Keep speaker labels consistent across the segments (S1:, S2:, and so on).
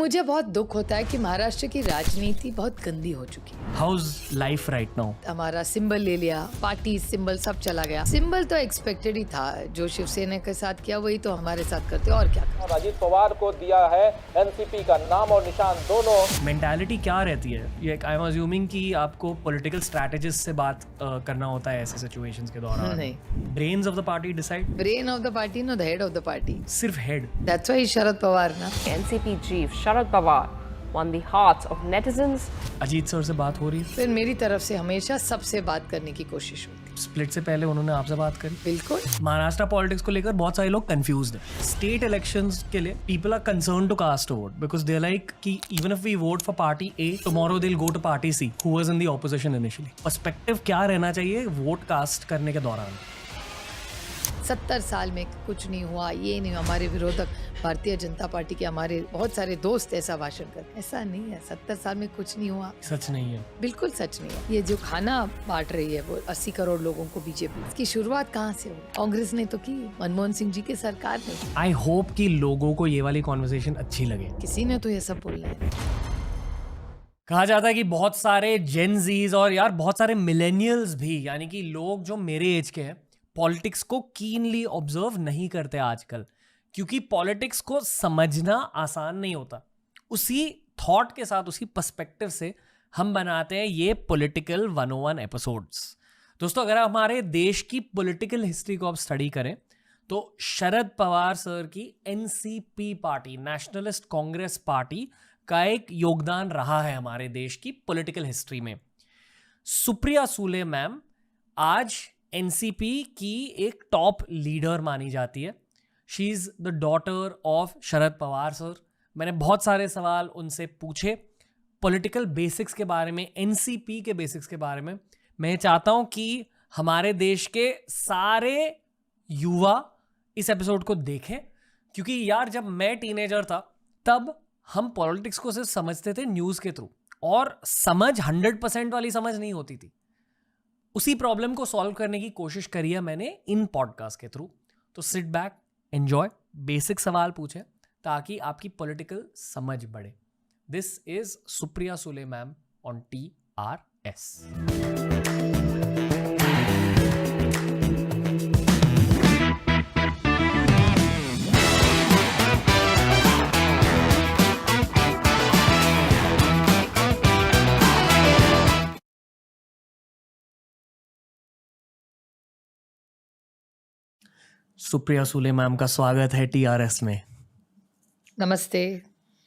S1: मुझे बहुत दुख होता है कि महाराष्ट्र की राजनीति बहुत गंदी हो चुकी है।
S2: How's life right now?
S1: हमारा सिंबल ले लिया, पार्टी सिंबल सब चला गया। सिंबल तो एक्सपेक्टेड ही था, जो शिवसेना के साथ किया वही तो हमारे साथ करते और क्या करते।
S3: अजीत पवार को दिया है एनसीपी का नाम और निशान दोनों।
S2: मेंटालिटी क्या रहती है? ये आई एम अज्यूमिंग कि आपको पॉलिटिकल स्ट्रैटेजिस्ट से बात करना होता है ऐसे सिचुएशंस के दौरान।
S1: नहीं,
S2: brains of the party decide.
S1: Brain of the party no the head of the party.
S2: सिर्फ head.
S1: That's why Sharad Pawar ना।
S4: NCP chief Sharad Pawar won the hearts of netizens.
S2: Ajit sir से बात हो रही है?
S1: फिर मेरी तरफ से हमेशा सबसे बात करने की कोशिश होती है।
S2: स्प्लिट से पहले उन्होंने आपसे बात करी?
S1: बिल्कुल।
S2: महाराष्ट्र पॉलिटिक्स को लेकर बहुत सारे लोग कंफ्यूज्ड हैं। स्टेट इलेक्शंस के लिए people are concern to cast a vote because they like कि even if we vote for party A tomorrow they will go to party C who was in the opposition initially. Perspective क्या रहना चाहिए vote cast करने के दौरान?
S1: 70 साल में कुछ नहीं हुआ, ये नहीं, हमारे विरोधक भारतीय जनता पार्टी के हमारे बहुत सारे दोस्त ऐसा भाषण करते। ऐसा नहीं है, 70 साल में कुछ नहीं हुआ।
S2: सच नहीं है,
S1: बिल्कुल सच नहीं है। ये जो खाना बांट रही है वो 80 करोड़ लोगों को बीजेपी, इसकी शुरुआत कहाँ से हुई? कांग्रेस ने तो की, मनमोहन सिंह जी की सरकार ने।
S2: आई होप कि लोगों को ये वाली कॉन्वर्सेशन अच्छी लगे।
S1: किसी ने तो ये सब बोलना है।
S2: कहा जाता है कि बहुत सारे जेन जीज और यार बहुत सारे मिलेनियल्स भी, यानी कि लोग जो मेरे एज के हैं, पॉलिटिक्स को कीनली ऑब्जर्व नहीं करते आजकल, क्योंकि पॉलिटिक्स को समझना आसान नहीं होता। उसी थॉट के साथ, उसी पर्सपेक्टिव से हम बनाते हैं ये पॉलिटिकल 101 एपिसोड्स। दोस्तों, अगर आप हमारे देश की पॉलिटिकल हिस्ट्री को आप स्टडी करें तो शरद पवार सर की NCP party, nationalist Congress party का एक योगदान रहा है हमारे देश की पॉलिटिकल हिस्ट्री में। सुप्रिया सुले मैम आज एनसीपी की एक टॉप लीडर मानी जाती है। She is the daughter of Sharad Pawar sir. मैंने बहुत सारे सवाल उनसे पूछे पॉलिटिकल बेसिक्स के बारे में, एनसीपी के बेसिक्स के बारे में। मैं चाहता हूं कि हमारे देश के सारे युवा इस एपिसोड को देखें, क्योंकि यार जब मैं टीनेजर था तब हम पॉलिटिक्स को सिर्फ समझते थे न्यूज़ के थ्रू, और समझ 100% वाली समझ नहीं होती थी। उसी प्रॉब्लम को सॉल्व करने की कोशिश करी है मैंने इन पॉडकास्ट के थ्रू। तो सिट बैक, एंजॉय, बेसिक सवाल पूछें ताकि आपकी पॉलिटिकल समझ बढ़े। This is Supriya Sule ma'am on TRS। Supriya Sule ma'am का स्वागत है TRS में।
S1: नमस्ते,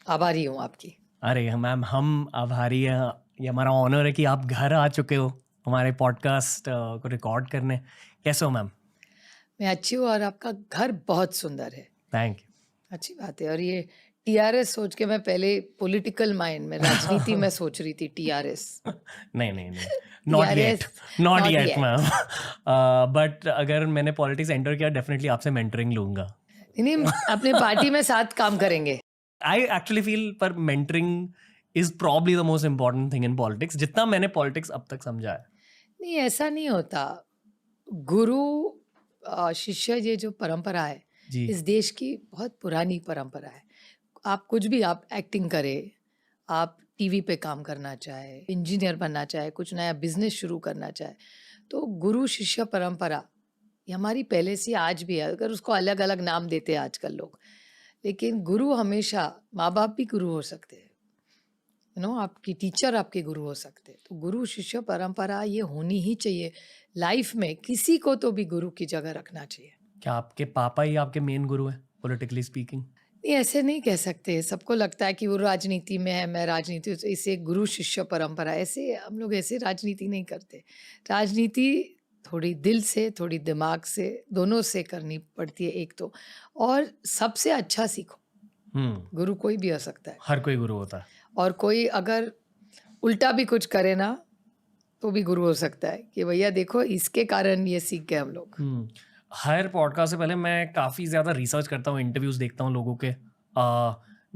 S1: आभारी हूँ आपकी।
S2: अरे मैम, हम आभारी हैं। ये हमारा ऑनर है कि आप घर आ चुके हो हमारे पॉडकास्ट को रिकॉर्ड करने। कैसे हो मैम?
S1: मैं अच्छी हूँ और आपका घर बहुत सुंदर है।
S2: Thank you.
S1: अच्छी बात है। और ये TRS सोच के मैं पहले पॉलिटिकल माइंड में, राजनीति में सोच रही थी TRS।
S2: नहीं, नॉट येट मैम। बट अगर मैंने पॉलिटिक्स एंटर किया डेफिनेटली आपसे मेंटरिंग लूंगा।
S1: नहीं, अपने पार्टी में साथ काम करेंगे।
S2: आई एक्चुअली फील पर mentoring is probably the most important thing in politics, जितना मैंने पॉलिटिक्स अब तक समझा है।
S1: नहीं, ऐसा नहीं होता। गुरु शिष्य ये जो परंपरा है
S2: जी।
S1: इस देश की बहुत पुरानी परंपरा है। आप कुछ भी, आप एक्टिंग करें, आप टीवी पे काम करना चाहे, इंजीनियर बनना चाहे, कुछ नया बिजनेस शुरू करना चाहे, तो गुरु शिष्य परंपरा ये हमारी पहले से आज भी है। अगर उसको अलग अलग नाम देते हैं आजकल लोग, लेकिन गुरु हमेशा, माँ बाप भी गुरु हो सकते हैं, आपकी टीचर आपके गुरु हो सकते हैं। तो गुरु शिष्य परंपरा ये होनी ही चाहिए लाइफ में। किसी को तो भी गुरु की जगह रखना चाहिए।
S2: क्या आपके पापा ही आपके मेन गुरु हैं पॉलिटिकली स्पीकिंग?
S1: नहीं, ऐसे नहीं कह सकते। सबको लगता है कि वो राजनीति में है, मैं राजनीति, इसे गुरु शिष्य परंपरा, ऐसे हम लोग ऐसे राजनीति नहीं करते। राजनीति थोड़ी दिल से, थोड़ी दिमाग से, दोनों से करनी पड़ती है एक तो। और सबसे अच्छा सीखो। गुरु कोई भी हो सकता है,
S2: हर कोई गुरु होता है।
S1: और कोई अगर उल्टा भी कुछ करे ना तो भी गुरु हो सकता है कि भैया देखो इसके कारण ये सीख गए हम लोग।
S2: हर पॉडकास्ट से पहले मैं काफ़ी ज़्यादा रिसर्च करता हूँ, इंटरव्यूज़ देखता हूँ लोगों के।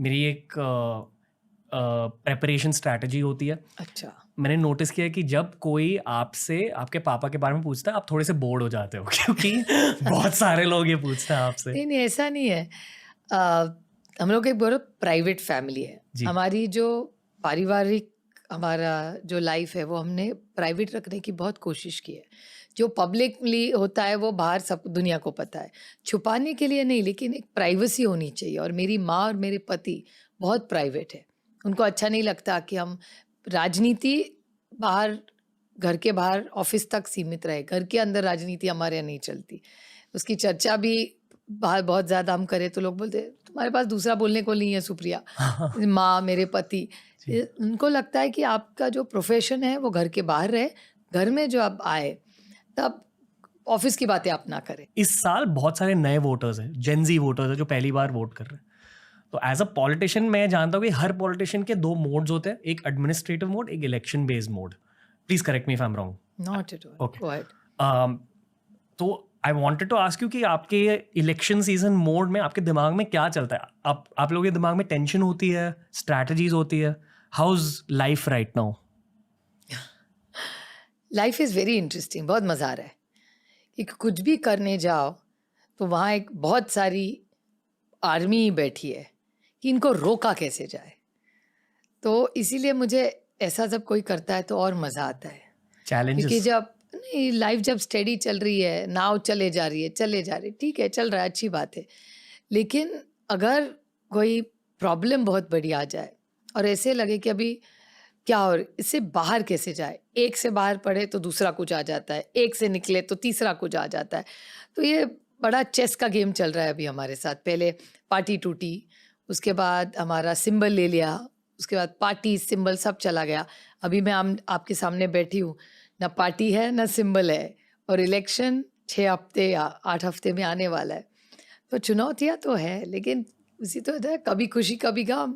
S2: मेरी एक प्रेपरेशन स्ट्रैटेजी होती है।
S1: अच्छा।
S2: मैंने नोटिस किया कि जब कोई आपसे आपके पापा के बारे में पूछता है आप थोड़े से बोर्ड हो जाते हो, क्योंकि बहुत सारे लोग ये पूछते हैं आपसे।
S1: नहीं, ऐसा नहीं है। हम लोग एक बहुत प्राइवेट फैमिली है।
S2: जी।
S1: हमारी जो पारिवारिक हमारा जो लाइफ है वो हमने प्राइवेट रखने की बहुत कोशिश की है। जो पब्लिकली होता है वो बाहर सब दुनिया को पता है, छुपाने के लिए नहीं, लेकिन एक प्राइवेसी होनी चाहिए। और मेरी माँ और मेरे पति बहुत प्राइवेट है। उनको अच्छा नहीं लगता कि हम राजनीति बाहर, घर के बाहर ऑफिस तक सीमित रहे, घर के अंदर राजनीति हमारे यहाँ नहीं चलती। उसकी चर्चा भी बाहर बहुत ज़्यादा हम करें तो लोग बोलते हैं तुम्हारे पास दूसरा बोलने को नहीं है सुप्रिया। माँ, मेरे पति, उनको लगता है कि आपका जो प्रोफेशन है वो घर के बाहर रहे, घर में जो आप आए तब ऑफिस की बातें आप ना करें।
S2: इस साल बहुत सारे नए वोटर्स हैं, जेनजी वोटर्स हैं जो पहली बार वोट कर रहे हैं। तो एज अ पॉलिटिशियन मैं जानता हूँ कि हर पॉलिटिशियन के 2 मोड्स होते हैं, एक एडमिनिस्ट्रेटिव मोड, एक election based mode. Please correct me if I am wrong.
S1: Not at all.
S2: Okay.
S1: Go ahead.
S2: तो I wanted to ask you कि आपके इलेक्शन सीजन मोड में आपके दिमाग में क्या चलता है? आप लोगों के दिमाग में टेंशन होती है, स्ट्रैटेजीज होती है? How is life right now?
S1: Life is very interesting, बहुत मज़ा आ रहा है कि कुछ भी करने जाओ तो वहाँ एक बहुत सारी आर्मी बैठी है कि इनको रोका कैसे जाए। तो इसीलिए मुझे ऐसा जब कोई करता है तो और मज़ा आता है, क्योंकि
S2: चैलेंजेस?
S1: जब नहीं, लाइफ जब स्टेडी चल रही है, नाव चले जा रही है, ठीक है, चल रहा है, अच्छी बात है। लेकिन अगर कोई प्रॉब्लम बहुत बड़ी आ जाए और ऐसे लगे कि अभी क्या और इससे बाहर कैसे जाए, एक से बाहर पढ़े तो दूसरा कुछ आ जाता है, एक से निकले तो तीसरा कुछ आ जाता है। तो ये बड़ा चेस का गेम चल रहा है अभी हमारे साथ। पहले पार्टी टूटी, उसके बाद हमारा सिंबल ले लिया, उसके बाद पार्टी सिंबल सब चला गया। अभी मैं आपके सामने बैठी हूँ, ना पार्टी है ना सिंबल है, और इलेक्शन 6 हफ्ते या 8 हफ्ते में आने वाला है। तो चुनौतियाँ तो है, लेकिन उसी तो है, कभी खुशी कभी गम,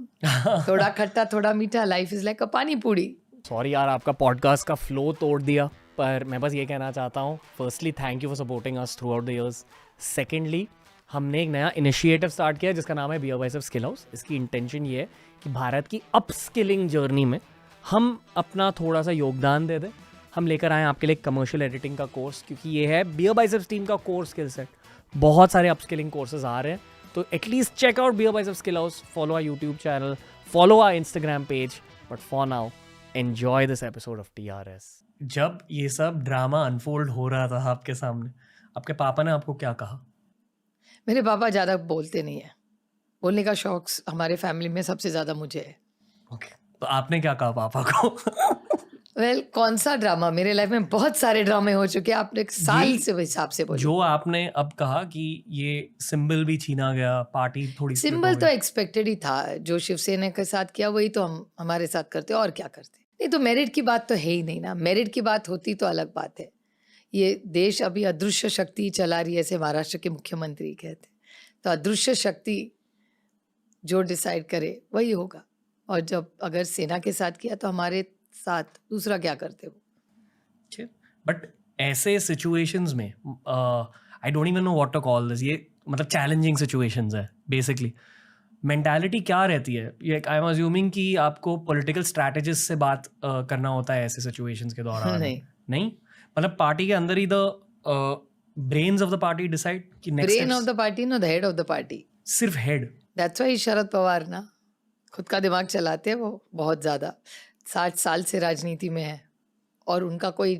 S1: थोड़ा खट्टा थोड़ा मीठा। लाइफ इज लाइक अ पानी पूरी।
S2: सॉरी यार, आपका पॉडकास्ट का फ्लो तोड़ दिया, पर मैं बस ये कहना चाहता हूँ, firstly thank you for supporting us through out the years. Secondly, हमने एक नया इनिशिएटिव स्टार्ट किया जिसका नाम है बियर बाइसेप्स स्किल हाउस। इसकी इंटेंशन ये है कि भारत की अपस्किलिंग जर्नी में हम अपना थोड़ा सा योगदान दे दें। हम लेकर आए आपके लिए कमर्शियल एडिटिंग का कोर्स, क्योंकि ये है बियर बाइसेप्स टीम का कोर स्किल सेट। बहुत सारे अपस्किलिंग कोर्सेज आ रहे हैं, तो at least check out BeerBiceps skill house, follow our YouTube channel, follow our Instagram page. But for now, enjoy this episode of TRS। जब ये सब ड्रामा अनफोल्ड हो रहा था आपके सामने, आपके पापा ने आपको क्या कहा?
S1: मेरे पापा ज़्यादा बोलते नहीं है, बोलने का शौक हमारे फैमिली में सबसे ज़्यादा मुझे है।
S2: ओके, तो आपने क्या कहा पापा को?
S1: वेल, कौन सा ड्रामा, मेरे लाइफ में बहुत सारे ड्रामे हो चुके हैं। आपने एक साल से हिसाब से बोले।
S2: जो आपने अब कहा कि ये सिंबल भी छीना गया, पार्टी थोड़ी split
S1: सिंबल
S2: हो
S1: तो
S2: गई।
S1: एक्सपेक्टेड ही था, जो शिवसेना के साथ किया वही तो हम हमारे साथ करते, और क्या करते। नहीं तो मेरिट की बात तो है ही नहीं ना। मेरिट की बात होती तो अलग बात है। ये देश अभी अदृश्य शक्ति चला रही है, ऐसे महाराष्ट्र के मुख्यमंत्री कहते। तो अदृश्य शक्ति जो डिसाइड करे वही होगा। और जब अगर सेना के साथ किया तो हमारे साथ दूसरा क्या करते हो।
S2: बट ऐसे सिचुएशंस में I don't even know what to call this, ये मतलब चैलेंजिंग सिचुएशंस है बेसिकली। मेंटालिटी क्या रहती है? ये आई एम अज्यूमिंग कि आपको पॉलिटिकल स्ट्रैटेजिस्ट से बात करना होता है ऐसे सिचुएशंस के दौरान। नहीं, मतलब पार्टी के अंदर ही the brains of the party decide कि next
S1: brain of the party, no the head of the party.
S2: सिर्फ head.
S1: That's why Sharad Pawar ना खुद का दिमाग चलाते हैं वो बहुत ज़्यादा। 60 साल से राजनीति में है, और उनका कोई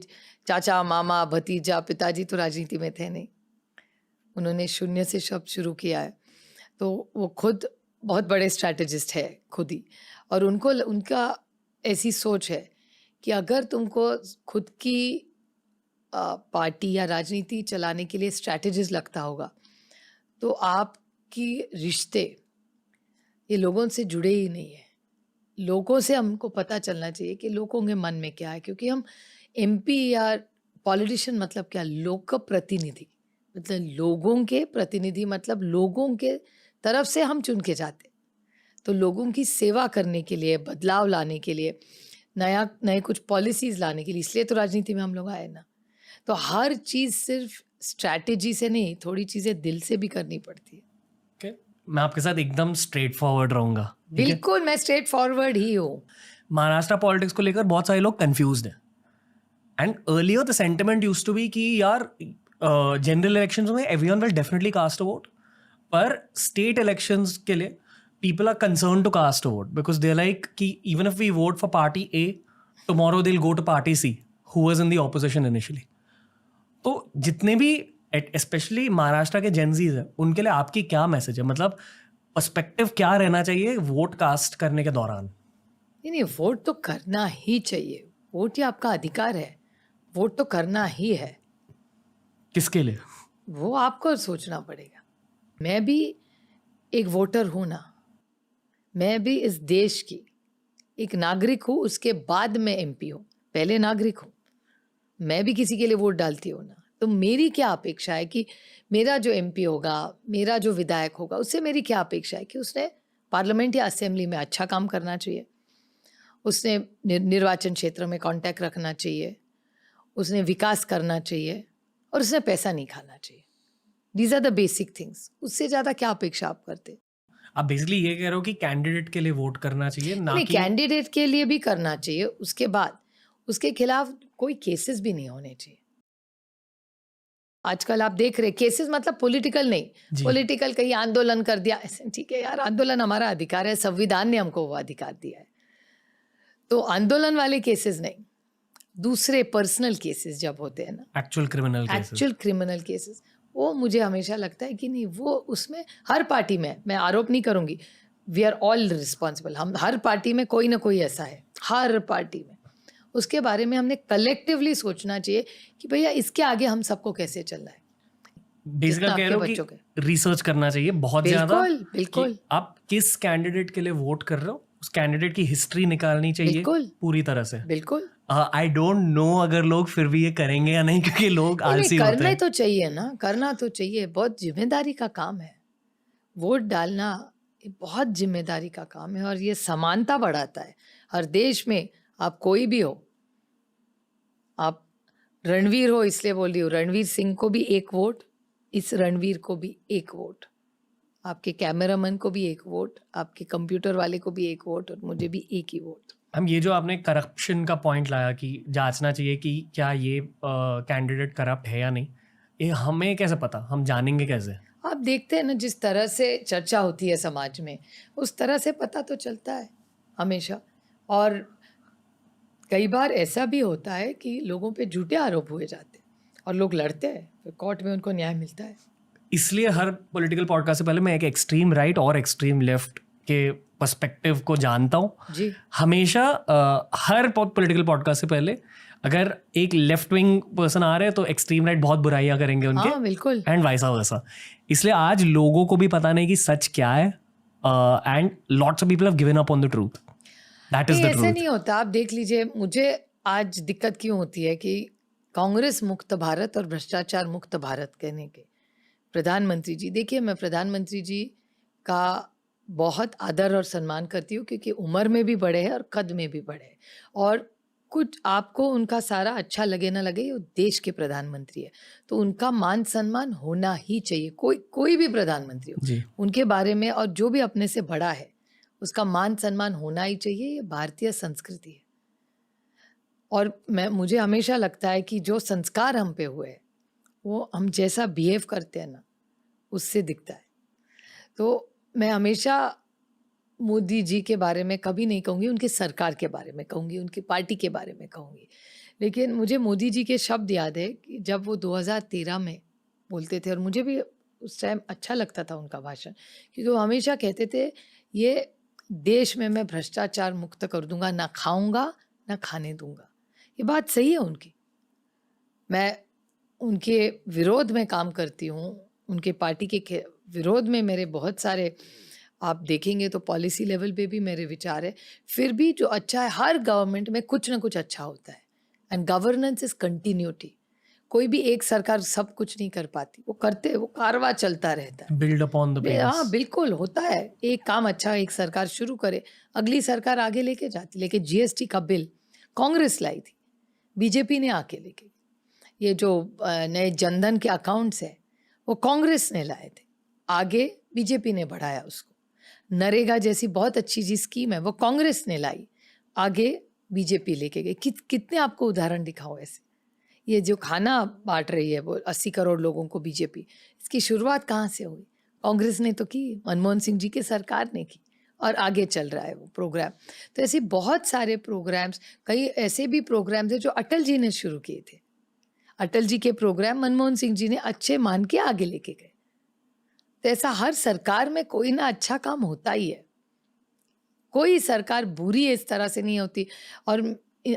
S1: चाचा, मामा, भतीजा, पिताजी तो राजनीति में थे नहीं। उन्होंने शून्य से शब्द शुरू किया है, तो वो खुद बहुत बड़े स्ट्रैटेजिस्ट है खुद ही। और उनको उनका ऐसी सोच है कि अगर तुमको खुद की पार्टी या राजनीति चलाने के लिए स्ट्रैटेजिस्ट लगता होगा तो आपकी रिश्ते ये लोगों से जुड़े ही नहीं है। लोगों से हमको पता चलना चाहिए कि लोगों के मन में क्या है, क्योंकि हम MP या पॉलिटिशियन मतलब क्या, लोक प्रतिनिधि, मतलब लोगों के प्रतिनिधि, मतलब लोगों के तरफ से हम चुन के जाते। तो लोगों की सेवा करने के लिए, बदलाव लाने के लिए, नए कुछ पॉलिसीज लाने के लिए, इसलिए तो राजनीति में हम लोग आए ना। तो हर चीज़ सिर्फ स्ट्रैटेजी से नहीं, थोड़ी चीज़ें दिल से भी करनी पड़ती है।
S2: मैं आपके साथ एकदम स्ट्रेट फॉरवर्ड रहूंगा।
S1: बिल्कुल, मैं स्ट्रेट फॉरवर्ड ही हूँ।
S2: महाराष्ट्र पॉलिटिक्स को लेकर बहुत सारे लोग कंफ्यूज्ड हैं, and earlier the sentiment used to be कि यार जनरल इलेक्शंस में everyone will definitely cast a vote, पर स्टेट इलेक्शंस के लिए people are concerned to cast a vote because they're like कि even if we vote for party A, tomorrow they'll go to party C, who was in the opposition initially. तो जितने भी specially Maharashtra के Gen Zs हैं उनके लिए आपकी क्या मैसेज है, मतलब पर्सपेक्टिव क्या रहना चाहिए वोट कास्ट करने के दौरान?
S1: नहीं, वोट तो करना ही चाहिए। वोट ये आपका अधिकार है, वोट तो करना ही है।
S2: किसके लिए?
S1: वो आपको सोचना पड़ेगा। मैं भी एक वोटर हूँ ना, मैं भी इस देश की एक नागरिक हूँ, उसके बाद मैं एमपी हूँ, पहले नागरिक हूँ। मैं भी किसी के लिए वोट डालती हूँ ना, तो मेरी क्या अपेक्षा है कि मेरा जो एमपी होगा, मेरा जो विधायक होगा, उससे मेरी क्या अपेक्षा है कि उसने पार्लियामेंट या असेंबली में अच्छा काम करना चाहिए, उसने निर्वाचन क्षेत्र में कांटेक्ट रखना चाहिए, उसने विकास करना चाहिए और उसने पैसा नहीं खाना चाहिए। These are the basic things. उससे ज़्यादा क्या अपेक्षा आप करते?
S2: आप बेसिकली ये कह रहे हो कि कैंडिडेट के लिए वोट करना चाहिए, ना
S1: नहीं,
S2: कि
S1: कैंडिडेट के लिए भी करना चाहिए, उसके बाद उसके खिलाफ कोई केसेस भी नहीं होने चाहिए। आजकल आप देख रहे केसेस, मतलब पॉलिटिकल नहीं,
S2: जी।
S1: पॉलिटिकल कहीं आंदोलन कर दिया, ऐसे ठीक है यार, आंदोलन हमारा अधिकार है, संविधान ने हमको वो अधिकार दिया है, तो आंदोलन वाले केसेस नहीं। दूसरे पर्सनल केसेस जब होते हैं ना,
S2: actual criminal cases,
S1: actual criminal cases, वो मुझे हमेशा लगता है कि नहीं, वो उसमें हर पार्टी में, मैं आरोप नहीं करूंगी, वी आर ऑल रिस्पॉन्सिबल, हम हर पार्टी में कोई ना कोई ऐसा है, हर पार्टी में। उसके बारे में हमने कलेक्टिवली सोचना चाहिए कि भैया इसके आगे हम सबको कैसे चलना है।
S2: बेसिकली
S1: जितना
S2: कह रहे हो
S1: आपके बच्चों
S2: कि रिसर्च करना चाहिए बहुत ज्यादा,
S1: बिल्कुल बिल्कुल
S2: कि आप किस कैंडिडेट के लिए वोट कर रहे हो, उस कैंडिडेट की हिस्ट्री निकालनी चाहिए
S1: बिल्कुल
S2: पूरी तरह से।
S1: बिल्कुल।
S2: आई डोंट नो अगर लोग फिर भी ये करेंगे या नहीं, क्योंकि लोग आलसी होते
S1: करना
S2: हैं।
S1: तो चाहिए ना, करना तो चाहिए, बहुत जिम्मेदारी का काम है। वोट डालना ये बहुत जिम्मेदारी का काम है और ये समानता बढ़ाता है हर देश में। आप कोई भी हो, आप रणवीर हो, इसलिए बोल रही हूँ, रणवीर सिंह को भी एक वोट, इस रणवीर को भी एक वोट, आपके कैमरामैन को भी एक वोट, आपके कंप्यूटर वाले को भी एक वोट और मुझे भी एक ही वोट।
S2: हम ये जो आपने करप्शन का पॉइंट लाया कि जांचना चाहिए कि क्या ये कैंडिडेट करप्ट है या नहीं, ये हमें कैसे पता, हम जानेंगे कैसे?
S1: आप देखते हैं ना, जिस तरह से चर्चा होती है समाज में, उस तरह से पता तो चलता है हमेशा। और कई बार ऐसा भी होता है कि लोगों पे झूठे आरोप हुए जाते हैं और लोग लड़ते हैं, फिर कोर्ट में उनको न्याय मिलता है।
S2: इसलिए हर पॉलिटिकल पॉडकास्ट से पहले मैं एक एक्सट्रीम राइट और एक्सट्रीम लेफ्ट के पर्सपेक्टिव को जानता हूँ
S1: जी।
S2: हमेशा। हर पॉलिटिकल पॉडकास्ट से पहले अगर एक लेफ्ट विंग पर्सन आ रहे हैं तो एक्सट्रीम राइट बहुत बुराइयां करेंगे उनके,
S1: हाँ बिल्कुल।
S2: एंड वाइसा वर्सा। इसलिए आज लोगों को भी पता नहीं कि सच क्या है, and lots of people have given up on the truth. That is the
S1: ऐसे
S2: ट्रूथ।
S1: नहीं होता। आप देख लीजिए, मुझे आज दिक्कत क्यों होती है कि कांग्रेस मुक्त भारत और भ्रष्टाचार मुक्त भारत कहने के प्रधानमंत्री जी, देखिए मैं प्रधानमंत्री जी का बहुत आदर और सम्मान करती हूँ, क्योंकि उम्र में भी बड़े हैं और कद में भी बड़े हैं, और कुछ आपको उनका सारा अच्छा लगे ना लगे, वो देश के प्रधानमंत्री है, तो उनका मान सम्मान होना ही चाहिए। कोई भी प्रधानमंत्री हो,
S2: जी।
S1: उनके बारे में, और जो भी अपने से बड़ा है उसका मान सम्मान होना ही चाहिए। ये भारतीय संस्कृति है। और मुझे हमेशा लगता है कि जो संस्कार हम पे हुए वो हम जैसा बिहेव करते हैं ना, उससे दिखता है। तो मैं हमेशा मोदी जी के बारे में कभी नहीं कहूँगी, उनकी सरकार के बारे में कहूँगी, उनकी पार्टी के बारे में कहूँगी। लेकिन मुझे मोदी जी के शब्द याद है कि जब वो 2013 में बोलते थे, और मुझे भी उस टाइम अच्छा लगता था उनका भाषण, क्योंकि वो हमेशा कहते थे, ये देश में मैं भ्रष्टाचार मुक्त कर दूंगा, ना खाऊंगा ना खाने दूंगा। ये बात सही है उनकी। मैं उनके विरोध में काम करती हूँ, उनके पार्टी के विरोध में मेरे बहुत सारे, आप देखेंगे तो पॉलिसी लेवल पे भी मेरे विचार है। फिर भी जो अच्छा है, हर गवर्नमेंट में कुछ ना कुछ अच्छा होता है, एंड गवर्नेंस इज कंटिन्यूटी। कोई भी एक सरकार सब कुछ नहीं कर पाती, वो करते, वो कारवा चलता रहता है,
S2: बिल्ड अपॉन द बेस।
S1: हाँ बिल्कुल होता है। एक काम अच्छा एक सरकार शुरू करे, अगली सरकार आगे लेके जाती। लेकिन जीएसटी का बिल कांग्रेस लाई थी, बीजेपी ने आके लेके। ये जो नए जनधन के अकाउंट्स है वो कांग्रेस ने लाए थे, आगे बीजेपी ने बढ़ाया उसको। नरेगा जैसी बहुत अच्छी जी स्कीम है वो कांग्रेस ने लाई, आगे बीजेपी लेके गई। कितने आपको उदाहरण दिखाओ ऐसे। ये जो खाना बांट रही है वो 80 करोड़ लोगों को बीजेपी, इसकी शुरुआत कहाँ से हुई? कांग्रेस ने तो की, मनमोहन सिंह जी की सरकार ने की। और आगे चल रहा है वो प्रोग्राम। तो ऐसे बहुत सारे प्रोग्राम्स, कई ऐसे भी प्रोग्राम्स हैं जो अटल जी ने शुरू किए थे। अटल जी के प्रोग्राम मनमोहन सिंह जी ने अच्छे मान के आगे लेके गए। तो ऐसा हर सरकार में कोई ना अच्छा काम होता ही है, कोई सरकार बुरी इस तरह से नहीं होती। और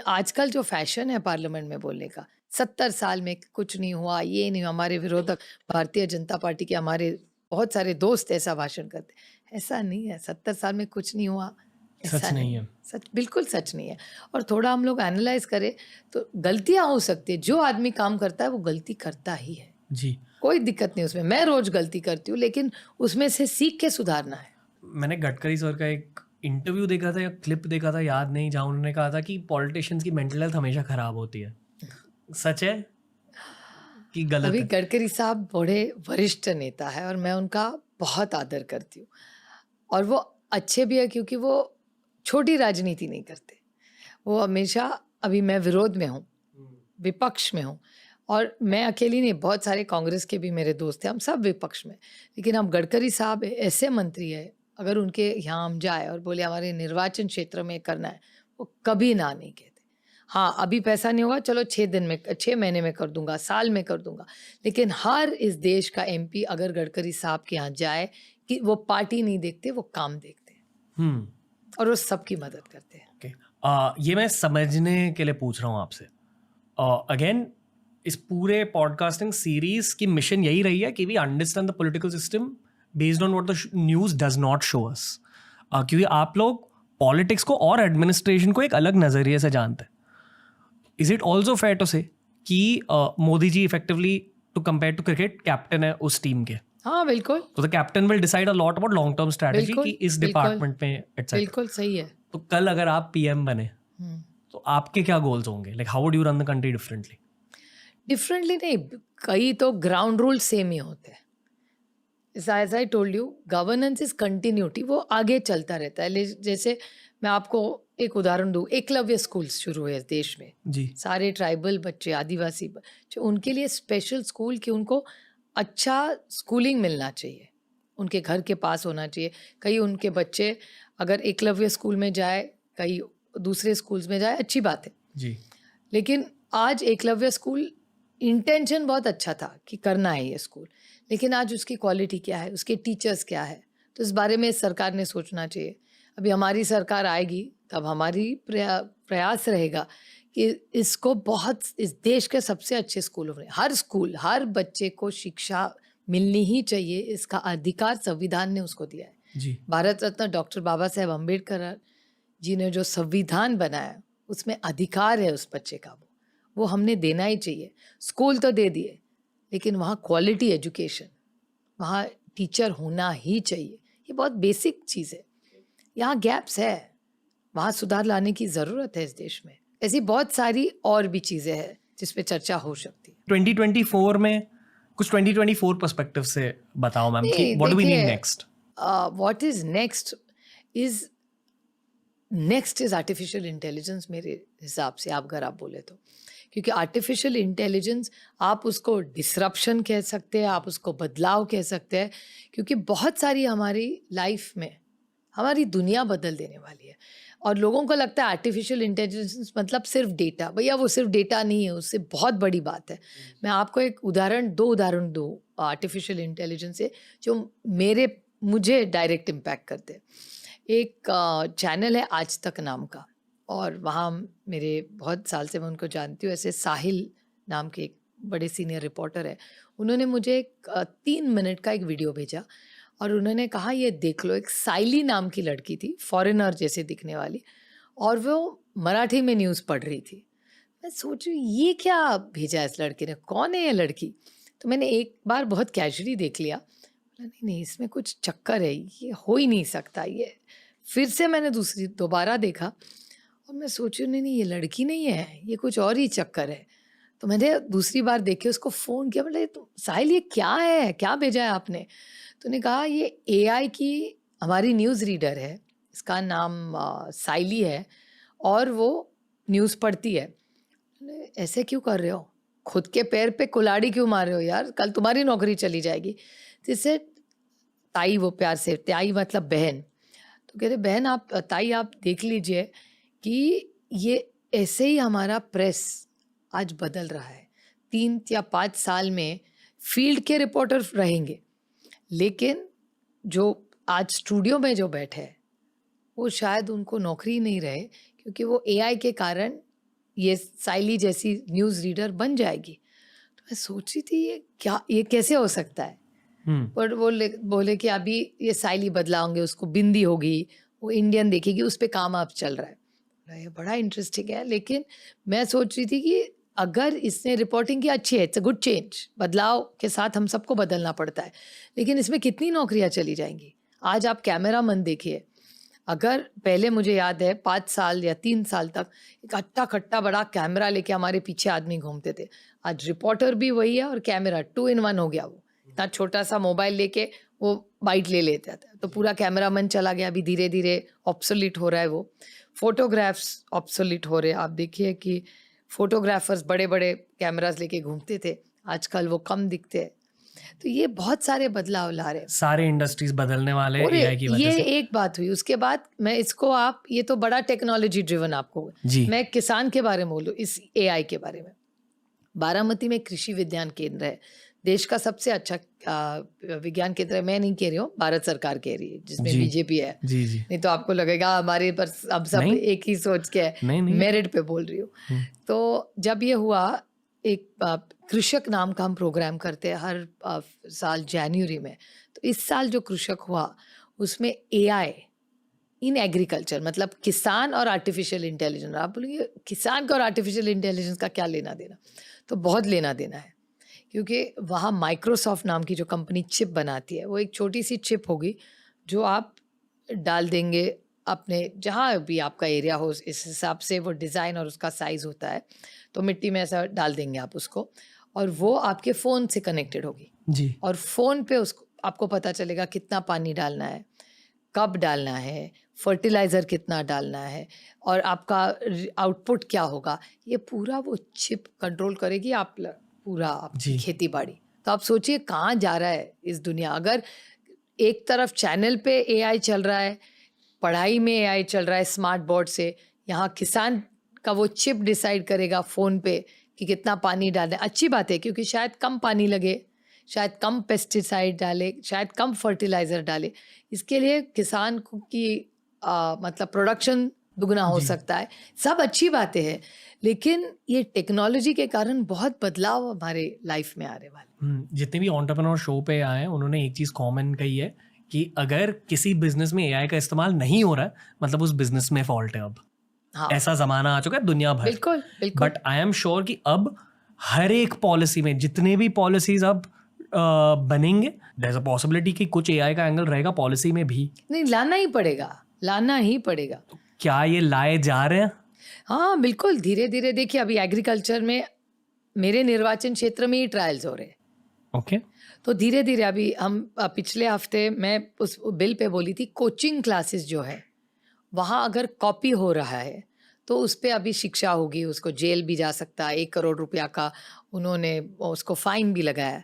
S1: आजकल जो फैशन है पार्लियामेंट में बोलने का, 70 साल में कुछ नहीं हुआ, ये नहीं हुआ, हमारे विरोधक भारतीय जनता पार्टी के हमारे बहुत सारे दोस्त ऐसा भाषण करते, ऐसा नहीं है। 70 साल में कुछ नहीं हुआ, ऐसा
S2: सच नहीं है।
S1: सच बिल्कुल सच नहीं है। और थोड़ा हम लोग एनालाइज करें तो गलतियां हो सकती है, जो आदमी काम करता है वो गलती करता ही है,
S2: जी,
S1: कोई दिक्कत नहीं उसमें। मैं रोज गलती करती हूँ, लेकिन उसमें से सीख के सुधारना है।
S2: मैंने गडकरी सर का एक इंटरव्यू देखा था या क्लिप देखा था, याद नहीं, जहाँ उन्होंने कहा था कि पॉलिटिशियंस की मेंटल हेल्थ हमेशा खराब होती है। सच है कि गलत
S1: अभी
S2: है?
S1: गडकरी साहब बड़े वरिष्ठ नेता है और मैं उनका बहुत आदर करती हूँ। और वो अच्छे भी है क्योंकि वो छोटी राजनीति नहीं करते। वो हमेशा, अभी मैं विरोध में हूँ, विपक्ष में हूँ, और मैं अकेली नहीं, बहुत सारे कांग्रेस के भी मेरे दोस्त हैं, हम सब विपक्ष में। लेकिन अब गडकरी साहब ऐसे मंत्री है, अगर उनके यहाँ हम जाए और बोले हमारे निर्वाचन क्षेत्र में करना है, वो कभी ना नहीं कहते। हाँ, अभी पैसा नहीं होगा, चलो 6 महीने में कर दूंगा, साल में कर दूंगा। लेकिन हर इस देश का एमपी अगर गडकरी साहब के यहाँ जाए, कि वो पार्टी नहीं देखते, वो काम देखते हैं
S2: हम्म,
S1: और वो सबकी मदद करते हैं।
S2: ओके। ये मैं समझने के लिए पूछ रहा हूँ आपसे। अगेन, इस पूरे पॉडकास्टिंग सीरीज की मिशन यही रही है कि we understand the political system based on what the news does not show us, क्योंकि आप लोग पॉलिटिक्स को और एडमिनिस्ट्रेशन को एक अलग नज़रिए से जानते हैं। Is it also fair to say कि Modi ji effectively, to compare to cricket, captain है उस टीम के,
S1: हाँ बिल्कुल,
S2: तो the captain will decide a lot about long term strategy
S1: बिल्कुल,
S2: कि इस
S1: बिल्कुल,
S2: डिपार्टमेंट में एटसेट्रा।
S1: बिल्कुल सही है।
S2: तो कल अगर आप पीएम बने तो आपके क्या गोल्स होंगे? Like how would you run the country differently?
S1: Differently नहीं, कई तो ग्राउंड रूल सेम ही होते हैं। As I told you, governance is continuity, वो आगे चलता रहता है। जैसे मैं आपको एक उदाहरण दूँ, एकलव्य स्कूल्स शुरू हुए इस देश में।
S2: जी,
S1: सारे ट्राइबल बच्चे, आदिवासी बच्चे, उनके लिए स्पेशल स्कूल, कि उनको अच्छा स्कूलिंग मिलना चाहिए, उनके घर के पास होना चाहिए। कई उनके बच्चे अगर एकलव्य स्कूल में जाए, कई दूसरे स्कूल्स में जाए, अच्छी बात है।
S2: जी,
S1: लेकिन आज एकलव्य स्कूल, इंटेंशन बहुत अच्छा था कि करना है ये स्कूल, लेकिन आज उसकी क्वालिटी क्या है, उसके टीचर्स क्या है, तो इस बारे में सरकार ने सोचना चाहिए। अभी हमारी सरकार आएगी तब हमारी प्रयास रहेगा कि इसको बहुत, इस देश के सबसे अच्छे स्कूलों में, हर स्कूल, हर बच्चे को शिक्षा मिलनी ही चाहिए, इसका अधिकार संविधान ने उसको दिया है।
S2: जी,
S1: भारत रत्न डॉक्टर बाबा साहेब अम्बेडकर जी ने जो संविधान बनाया, उसमें अधिकार है उस बच्चे का, वो हमने देना ही चाहिए। स्कूल तो दे दिए, लेकिन वहाँ क्वालिटी एजुकेशन, वहाँ टीचर होना ही चाहिए। ये बहुत बेसिक चीज़ है। यहाँ गैप्स है, वहाँ सुधार लाने की ज़रूरत है इस देश में। ऐसी बहुत सारी और भी चीज़ें हैं जिस पे चर्चा हो सकती है।
S2: 2024 में कुछ 2024 पर्सपेक्टिव से बताओ मैम कि what do we need next?
S1: What is next is artificial intelligence, मेरे हिसाब से, आप अगर आप बोले तो। क्योंकि आर्टिफिशियल इंटेलिजेंस, आप उसको डिसरप्शन कह सकते हैं, आप उसको बदलाव कह सकते हैं, क्योंकि बहुत सारी हमारी लाइफ में हमारी दुनिया बदल देने वाली है। और लोगों को लगता है आर्टिफिशियल इंटेलिजेंस मतलब सिर्फ डेटा। भैया वो सिर्फ डेटा नहीं है, उससे बहुत बड़ी बात है। मैं आपको दो उदाहरण दूँ आर्टिफिशियल इंटेलिजेंस से, जो मुझे डायरेक्ट इम्पैक्ट करते हैं। एक चैनल है आज तक नाम का, और वहाँ मेरे बहुत साल से मैं उनको जानती हूँ। ऐसे साहिल नाम के एक बड़े सीनियर रिपोर्टर है, उन्होंने मुझे 3 मिनट का एक वीडियो भेजा और उन्होंने कहा ये देख लो, एक साइली नाम की लड़की थी, फॉरेनर जैसे दिखने वाली, और वो मराठी में न्यूज़ पढ़ रही थी। मैं सोचूं ये क्या भेजा इस लड़के ने, कौन है ये लड़की? तो मैंने एक बार बहुत कैजुअली देख लिया, बोला नहीं इसमें कुछ चक्कर है, ये हो ही नहीं सकता। ये फिर से मैंने दोबारा देखा और मैं सोचूं नहीं ये लड़की नहीं है, ये कुछ और ही चक्कर है। तो मैंने दूसरी बार देख के उसको फ़ोन किया, बोले तो साहिल ये क्या है, क्या भेजा है आपने? तो उन्होंने कहा ये AI की हमारी न्यूज़ रीडर है, इसका नाम साइली है, और वो न्यूज़ पढ़ती है। ऐसे क्यों कर रहे हो, खुद के पैर पे कुल्हाड़ी क्यों मार रहे हो यार, कल तुम्हारी नौकरी चली जाएगी। जिससे ताई, वो प्यार से ताई मतलब बहन, तो तो कहते बहन आप ताई आप देख लीजिए कि ये ऐसे ही हमारा प्रेस आज बदल रहा है। 3 या 5 साल में फील्ड के रिपोर्टर रहेंगे, लेकिन जो आज स्टूडियो में जो बैठे हैं वो शायद उनको नौकरी नहीं रहे, क्योंकि वो एआई के कारण ये साइली जैसी न्यूज़ रीडर बन जाएगी। तो मैं सोच रही थी ये कैसे हो सकता है। पर वो बोले कि अभी ये साइली बदलाओगे, उसको बिंदी होगी, वो इंडियन देखेगी, उस पर काम अब चल रहा है। ये बड़ा इंटरेस्टिंग है। लेकिन मैं सोच रही थी कि अगर इसने रिपोर्टिंग की अच्छी है, इट्स अ गुड चेंज, बदलाव के साथ हम सबको बदलना पड़ता है, लेकिन इसमें कितनी नौकरियां चली जाएंगी। आज आप कैमरा मन देखिए, अगर पहले मुझे याद है 5 साल या 3 साल तक एक अट्टा खट्टा बड़ा कैमरा लेके हमारे पीछे आदमी घूमते थे। आज रिपोर्टर भी वही है और कैमरा 2 in 1 हो गया। वो इतना छोटा सा मोबाइल लेके वो बाइट ले लेता था, तो पूरा कैमरा मन चला गया। अभी धीरे धीरे ऑब्सोलीट हो रहा है। वो फोटोग्राफ्स ऑब्सोलीट हो रहे हैं। आप देखिए कि फोटोग्राफर्स बड़े बड़े कैमरास लेके घूमते थे, आजकल वो कम दिखते हैं। तो ये बहुत सारे बदलाव ला रहे हैं।
S2: सारे इंडस्ट्रीज बदलने वाले हैं एआई की वजह
S1: ये
S2: से।
S1: एक बात हुई। उसके बाद मैं इसको आप ये तो बड़ा टेक्नोलॉजी ड्रिवन आपको
S2: जी।
S1: मैं किसान के बारे में बोलूँ, इस एआई के बारे में। बारामती में कृषि विज्ञान केंद्र है, देश का सबसे अच्छा विज्ञान केंद्र है। मैं नहीं कह रही हूँ, भारत सरकार कह रही है, जिसमें
S2: जी।
S1: बीजेपी है।
S2: जी जी।
S1: नहीं तो आपको लगेगा हमारे पर हम सब
S2: नहीं।
S1: एक ही सोच के
S2: नहीं, नहीं।
S1: मेरिट पे बोल रही हूँ। तो जब ये हुआ, एक कृषक नाम का हम प्रोग्राम करते हैं हर साल जनवरी में। तो इस साल जो कृषक हुआ उसमें एआई इन एग्रीकल्चर, मतलब किसान और आर्टिफिशियल इंटेलिजेंस। आप बोलेंगे किसान का और आर्टिफिशियल इंटेलिजेंस का क्या लेना देना? तो बहुत लेना देना है, क्योंकि वहाँ माइक्रोसॉफ्ट नाम की जो कंपनी चिप बनाती है, वो एक छोटी सी चिप होगी जो आप डाल देंगे अपने जहाँ भी आपका एरिया हो, इस हिसाब से वो डिज़ाइन और उसका साइज़ होता है। तो मिट्टी में ऐसा डाल देंगे आप उसको, और वो आपके फ़ोन से कनेक्टेड होगी
S2: जी।
S1: और फ़ोन पे उसको आपको पता चलेगा कितना पानी डालना है, कब डालना है, फर्टिलाइज़र कितना डालना है, और आपका आउटपुट क्या होगा। ये पूरा वो चिप कंट्रोल करेगी आप पूरा आपकी
S2: जी।
S1: खेती बाड़ी। तो आप सोचिए कहाँ जा रहा है इस दुनिया। अगर एक तरफ चैनल पे एआई चल रहा है, पढ़ाई में एआई चल रहा है स्मार्ट बोर्ड से, यहाँ किसान का वो चिप डिसाइड करेगा फ़ोन पे कि कितना पानी डालना है। अच्छी बात है, क्योंकि शायद कम पानी लगे, शायद कम पेस्टिसाइड डाले, शायद कम फर्टिलाइज़र डाले। इसके लिए किसान की मतलब प्रोडक्शन दुगना हो सकता है। सब अच्छी बातें हैं, लेकिन ये टेक्नोलॉजी के कारण बहुत बदलाव हमारे लाइफ में आने वाले।
S2: जितने भी एंटरप्रेन्योर शो पे आए हैं उन्होंने एक चीज़ कॉमन कही है कि अगर किसी बिजनेस में एआई का इस्तेमाल नहीं हो रहा है, मतलब उस बिजनेस में फॉल्ट है। अब
S1: हाँ,
S2: ऐसा जमाना आ चुका है दुनिया भर।
S1: बिल्कुल बिल्कुल।
S2: बट आई एम श्योर कि अब हर एक पॉलिसी में जितने भी पॉलिसीज अब बनेंगे, देयर इज अ पॉसिबिलिटी कि कुछ एआई का एंगल रहेगा पॉलिसी में भी।
S1: नहीं, लाना ही पड़ेगा, लाना ही पड़ेगा।
S2: क्या ये लाए जा रहे हैं?
S1: हाँ बिल्कुल, धीरे धीरे। देखिए अभी एग्रीकल्चर में मेरे निर्वाचन क्षेत्र में ही ट्रायल्स हो रहे हैं।
S2: ओके।
S1: तो धीरे धीरे अभी हम पिछले हफ्ते मैं उस बिल पे बोली थी, कोचिंग क्लासेस जो है वहाँ अगर कॉपी हो रहा है तो उस पर अभी शिक्षा होगी, उसको जेल भी जा सकता है। 1 करोड़ रुपया का उन्होंने उसको फाइन भी लगाया।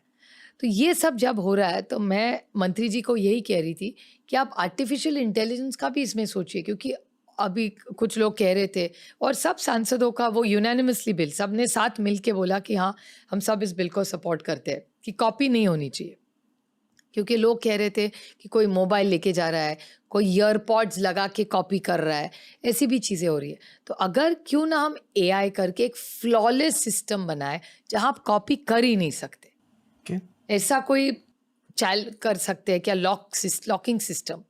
S1: तो ये सब जब हो रहा है तो मैं मंत्री जी को यही कह रही थी कि आप आर्टिफिशियल इंटेलिजेंस का भी इसमें सोचिए, क्योंकि अभी कुछ लोग कह रहे थे और सब सांसदों का वो यूनानिमसली बिल, सब ने साथ मिल के बोला कि हाँ हम सब इस बिल को सपोर्ट करते हैं कि कॉपी नहीं होनी चाहिए। क्योंकि लोग कह रहे थे कि कोई मोबाइल लेके जा रहा है, कोई ईयरपॉड्स लगा के कॉपी कर रहा है, ऐसी भी चीज़ें हो रही है। तो अगर क्यों ना हम एआई करके एक फ्लॉलेस सिस्टम बनाए जहाँ आप कॉपी कर ही नहीं सकते।
S2: okay.
S1: ऐसा कोई चाइल्ड कर सकते हैं क्या? लॉकिंग सिस्टम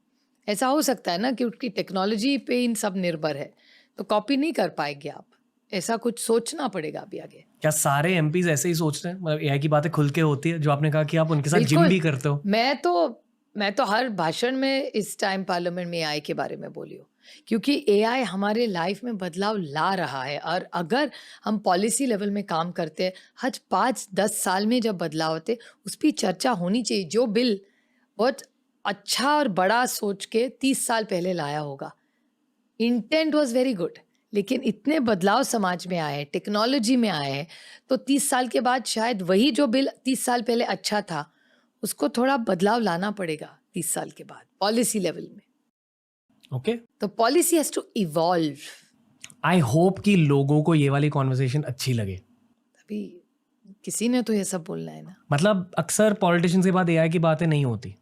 S1: ऐसा हो सकता है ना, क्योंकि टेक्नोलॉजी पे इन सब निर्भर है, तो कॉपी नहीं कर पाएंगे आप। ऐसा कुछ सोचना पड़ेगा अभी आगे।
S2: क्या सारे एमपीज ऐसे ही सोच रहे हैं? मतलब एआई की बातें खुल के होती है, जो आपने कहा कि आप उनके साथ जिम भी करते हो।
S1: मैं तो हर भाषण में इस टाइम पार्लियामेंट में एआई के बारे में बोली हूँ, क्योंकि एआई हमारे लाइफ में बदलाव ला रहा है। और अगर हम पॉलिसी लेवल में काम करते हैं, हर 5-10 साल में जब बदलाव होते उस पर चर्चा होनी चाहिए। जो बिल बहुत अच्छा और बड़ा सोच के 30 साल पहले लाया होगा, इंटेंट वॉज वेरी गुड, लेकिन इतने बदलाव समाज में आए हैं, टेक्नोलॉजी में आए हैं, तो 30 साल के बाद शायद वही जो बिल 30 साल पहले अच्छा था उसको थोड़ा बदलाव लाना पड़ेगा 30 साल के बाद पॉलिसी लेवल में।
S2: ओके,
S1: तो policy has to evolve.
S2: I hope कि लोगों को ये वाली कॉन्वर्सेशन अच्छी लगे.
S1: अभी किसी ने तो ये सब बोलना है ना.
S2: मतलब अक्सर पॉलिटिशियंस के बाद एआई की बातें नहीं होती.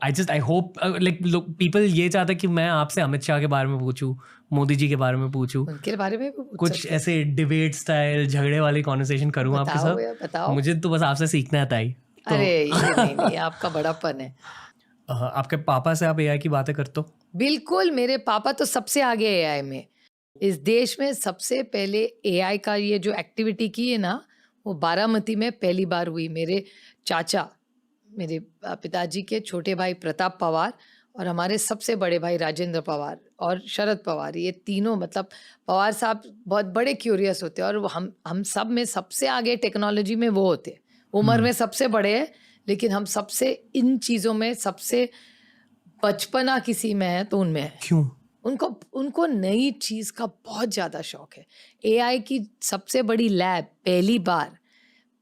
S2: आई होप लाइक पीपल ये चाहते हैं कि मैं आपसे अमित शाह के बारे में पूछूं, मोदी जी के बारे में पूछूं,
S1: उनके बारे में भी पूछ
S2: कुछ
S1: सकते हैं.
S2: ऐसे डिबेट स्टाइल झगड़े वाली कॉन्वर्सेशन करूं आपके
S1: बताओ यार,
S2: साथ.
S1: बताओ.
S2: मुझे तो बस आपसे सीखना है ताई. तो
S1: अरे ये नहीं, आपका बड़ापन है.
S2: आपके पापा से आप एआई की बातें करते हो?
S1: बिल्कुल, मेरे पापा तो सबसे आगे एआई में. इस देश में सबसे पहले एआई का ये जो एक्टिविटी की है ना, वो बारामती में पहली बार हुई. मेरे चाचा, मेरे पिताजी के छोटे भाई प्रताप पवार और हमारे सबसे बड़े भाई राजेंद्र पवार और शरद पवार, ये तीनों, मतलब पवार साहब बहुत बड़े क्यूरियस होते हैं और वो हम सब में सबसे आगे टेक्नोलॉजी में वो होते हैं. उम्र में सबसे बड़े हैं, लेकिन हम सबसे इन चीज़ों में सबसे बचपना किसी में है तो उनमें है.
S2: क्यों?
S1: उनको नई चीज़ का बहुत ज़्यादा शौक है. एआई की सबसे बड़ी लैब पहली बार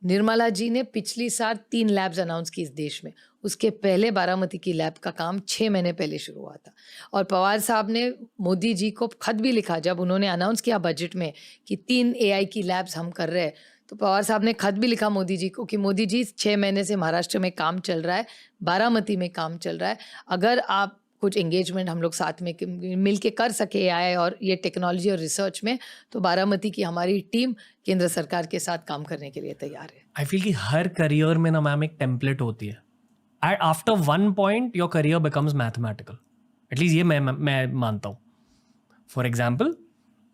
S1: निर्मला जी ने पिछली साल 3 लैब्स अनाउंस की इस देश में. उसके पहले बारामती की लैब का काम 6 महीने पहले शुरू हुआ था. और पवार साहब ने मोदी जी को खत भी लिखा जब उन्होंने अनाउंस किया बजट में कि 3 एआई की लैब्स हम कर रहे हैं. तो पवार साहब ने खत भी लिखा मोदी जी को कि मोदी जी 6 महीने से महाराष्ट्र में काम चल रहा है, बारामती में काम चल रहा है. अगर आप कुछ एंगेजमेंट हम लोग साथ में मिल के कर सके एआई और ये टेक्नोलॉजी और रिसर्च में, तो बारामती की हमारी टीम केंद्र सरकार के साथ काम करने के लिए तैयार है.
S2: आई फील कि हर करियर में ना मैम एक टेम्पलेट होती है. After one point your career becomes mathematical. At least ये मैं मानता हूँ. फॉर एग्जाम्पल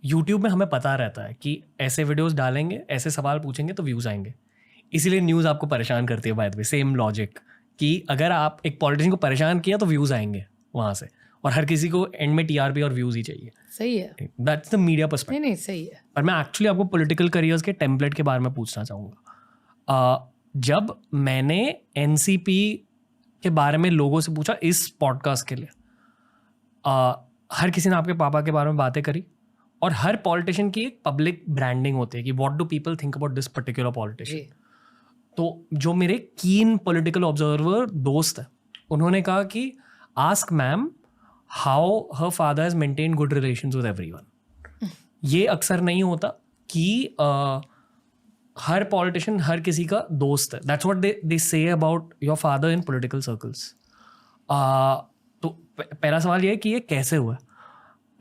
S2: यूट्यूब में हमें पता रहता है कि ऐसे वीडियोस डालेंगे, ऐसे सवाल पूछेंगे तो व्यूज़ आएंगे. इसीलिए न्यूज़ आपको परेशान करती है. By the way same logic कि अगर आप एक पॉलिटिशियन को परेशान किया तो व्यूज़ आएंगे वहाँ से, और हर किसी को एंड में टीआरपी और व्यूज़ ही चाहिए.
S1: सही है.
S2: That's the media perspective.
S1: नहीं सही है.
S2: पर मैं एक्चुअली आपको पॉलिटिकल करियर्स के टेम्पलेट के बारे में पूछना चाहूँगा. जब मैंने एनसीपी के बारे में लोगों से पूछा इस पॉडकास्ट के लिए, हर किसी ने आपके पापा के बारे में बातें करी, और हर पॉलिटिशियन की एक पब्लिक ब्रांडिंग होती है कि what do people think about this particular politician.
S1: जी.
S2: तो जो मेरे कीन पॉलिटिकल ऑब्जर्वर दोस्त है, उन्होंने कहा कि ask ma'am how her father has maintain good relations with everyone. ये अक्सर नहीं होता कि हर पॉलिटिशियन हर किसी का दोस्त है. That's what they say about your father in political circles. तो पहला सवाल ये है कि ये कैसे हुआ,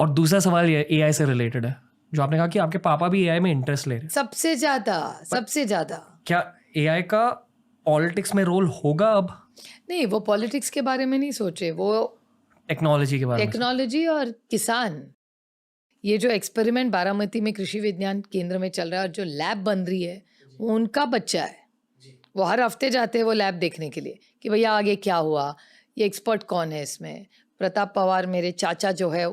S2: और दूसरा सवाल ये एआई से रिलेटेड है, जो आपने कहा कि आपके पापा भी एआई में इंटरेस्ट ले रहे हैं.
S1: सबसे ज़्यादा.
S2: क्या एआई का पॉलिटिक्स में रोल होगा अब?
S1: नहीं, वो पॉलिटिक्स के बारे में नहीं सोचे, वो
S2: टेक्नोलॉजी के बारे में.
S1: टेक्नोलॉजी और किसान. ये जो एक्सपेरिमेंट बारामती में कृषि विज्ञान केंद्र में चल रहा है और जो लैब बन रही है, वो उनका बच्चा है. वो हर हफ्ते जाते हैं वो लैब देखने के लिए कि भैया आगे क्या हुआ, ये एक्सपर्ट कौन है इसमें. प्रताप पवार मेरे चाचा जो है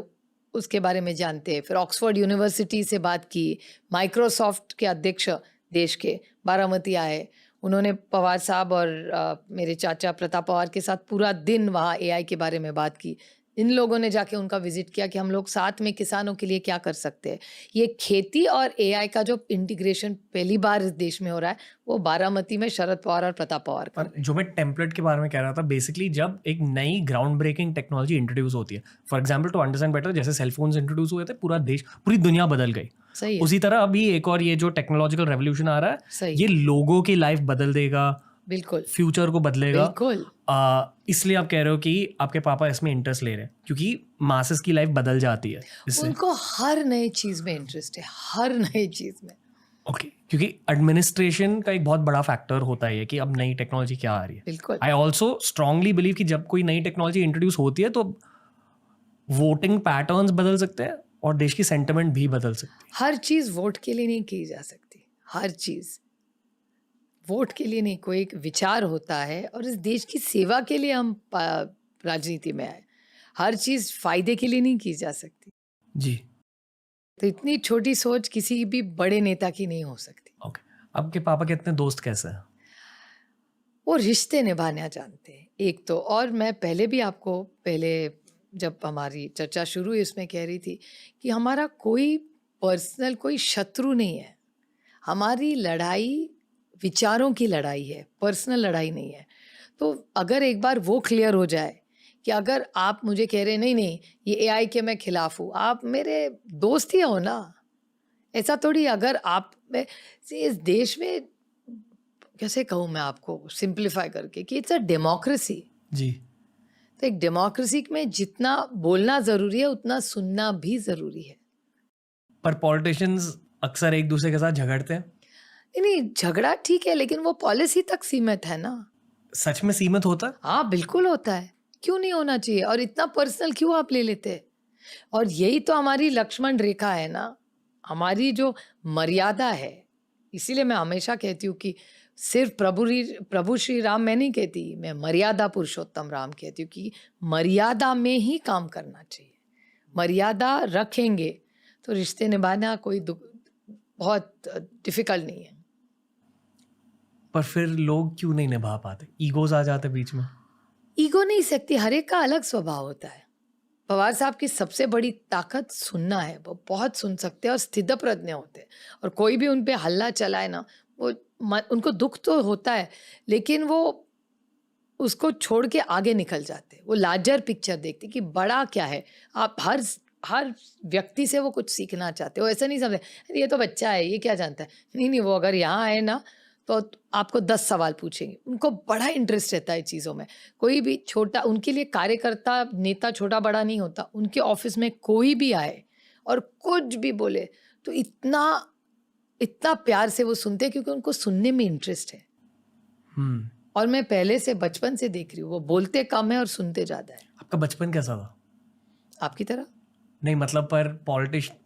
S1: उसके बारे में जानते हैं. फिर ऑक्सफोर्ड यूनिवर्सिटी से बात की, माइक्रोसॉफ्ट के अध्यक्ष देश के बारामती आए, उन्होंने पवार साहब और मेरे चाचा प्रताप पवार के साथ पूरा दिन वहाँ एआई के बारे में बात की. इन लोगों ने जाके उनका विजिट किया कि हम लोग साथ में किसानों के लिए क्या कर सकते हैं. ये खेती और एआई का जो इंटीग्रेशन पहली बार इस देश में हो रहा है, वो बारामती में शरद पवार और प्रताप पवार कर रहे हैं.
S2: जो मैं टेम्पलेट के बारे में कह रहा था, बेसिकली जब एक नई ग्राउंड ब्रेकिंग टेक्नोलॉजी इंट्रोड्यूस होती है, for example to understand better, जैसे सेलफोन्स इंट्रोड्यूस हुए थे, पूरा देश, पूरी दुनिया बदल गई.
S1: सही है.
S2: उसी तरह अभी एक और ये जो टेक्नोलॉजिकल रेवोल्यूशन आ रहा है,
S1: सही.
S2: ये लोगों की लाइफ बदल देगा,
S1: बिल्कुल
S2: फ्यूचर को बदलेगा.
S1: बिल्कुल.
S2: इसलिए आप कह रहे हो कि आपके पापा इसमें इंटरेस्ट ले रहे हैं क्योंकि मासेस की लाइफ बदल जाती है इससे.
S1: उनको हर नई चीज में इंटरेस्ट है, हर नई चीज में.
S2: ओके, क्योंकि एडमिनिस्ट्रेशन का एक बहुत बड़ा फैक्टर होता है कि अब नई टेक्नोलॉजी क्या आ रही है.
S1: बिल्कुल.
S2: आई ऑल्सो स्ट्रांगली बिलीव कि जब कोई नई टेक्नोलॉजी इंट्रोड्यूस होती है तो वोटिंग पैटर्न्स बदल सकते हैं और देश की सेंटिमेंट भी बदल सकती है.
S1: हर चीज वोट के लिए नहीं की जा सकती. हर चीज वोट के लिए नहीं, कोई एक विचार होता है और इस देश की सेवा के लिए हम राजनीति में आए. हर चीज फायदे के लिए नहीं की जा सकती.
S2: जी.
S1: तो इतनी छोटी सोच किसी भी बड़े नेता की नहीं हो सकती.
S2: ओके, आपके पापा के इतने दोस्त कैसे हैं?
S1: वो रिश्ते निभाना जानते हैं एक तो. और मैं पहले भी आपको जब हमारी चर्चा शुरू हुई उसमें कह रही थी कि हमारा कोई पर्सनल कोई शत्रु नहीं है. हमारी लड़ाई विचारों की लड़ाई है, पर्सनल लड़ाई नहीं है. तो अगर एक बार वो क्लियर हो जाए कि अगर आप मुझे कह रहे नहीं नहीं ये एआई के मैं खिलाफ हूँ, आप मेरे दोस्त ही हो ना। ऐसा थोड़ी अगर आप में इस देश में कैसे कहूँ मैं आपको सिंप्लीफाई करके कि इट्स अ डेमोक्रेसी।
S2: जी।
S1: तो एक डेमोक्रेसी में जितना बोलना ज़रूरी है उतना सुनना भी ज़रूरी है।
S2: पर पॉलिटिशियंस अक्सर एक दूसरे के साथ झगड़ते हैं।
S1: नहीं झगड़ा ठीक है लेकिन वो पॉलिसी तक सीमित है ना।
S2: सच में सीमित होता है?
S1: हाँ बिल्कुल होता है, क्यों नहीं होना चाहिए, और इतना पर्सनल क्यों आप ले लेते हैं? और यही तो हमारी लक्ष्मण रेखा है ना, हमारी जो मर्यादा है। इसीलिए मैं हमेशा कहती हूँ कि सिर्फ प्रभु श्री राम मैं नहीं कहती, मैं मर्यादा पुरुषोत्तम राम कहती हूँ कि मर्यादा में ही काम करना चाहिए। मर्यादा रखेंगे तो रिश्ते निभाना कोई बहुत डिफिकल्ट नहीं है।
S2: पर फिर लोग क्यों नहीं निभा पाते? ईगोज आ जाते बीच में।
S1: ईगो नहीं सकती, हर एक का अलग स्वभाव होता है। पवार साहब की सबसे बड़ी ताकत सुनना है, वो बहुत सुन सकते हैं और स्थितप्रज्ञ होते हैं। और कोई भी उन पे हल्ला चलाए ना, वो उनको दुख तो होता है लेकिन वो उसको छोड़ के आगे निकल जाते। वो लार्जर पिक्चर देखते कि बड़ा क्या है। आप हर व्यक्ति से वो कुछ सीखना चाहते हो। ऐसा नहीं समझे ये तो बच्चा है, ये क्या जानता है। नहीं, वो अगर यहाँ आए ना तो आपको 10 सवाल पूछेंगे। उनको बड़ा इंटरेस्ट रहता है चीज़ों में। कोई भी छोटा, उनके लिए कार्यकर्ता नेता छोटा बड़ा नहीं होता। उनके ऑफिस में कोई भी आए और कुछ भी बोले तो इतना प्यार से वो सुनते हैं क्योंकि उनको सुनने में इंटरेस्ट है। और मैं पहले से बचपन से देख रही हूँ, वो बोलते कम है और सुनते ज़्यादा है।
S2: आपका बचपन कैसा था?
S1: आपकी तरह
S2: नहीं मतलब, पर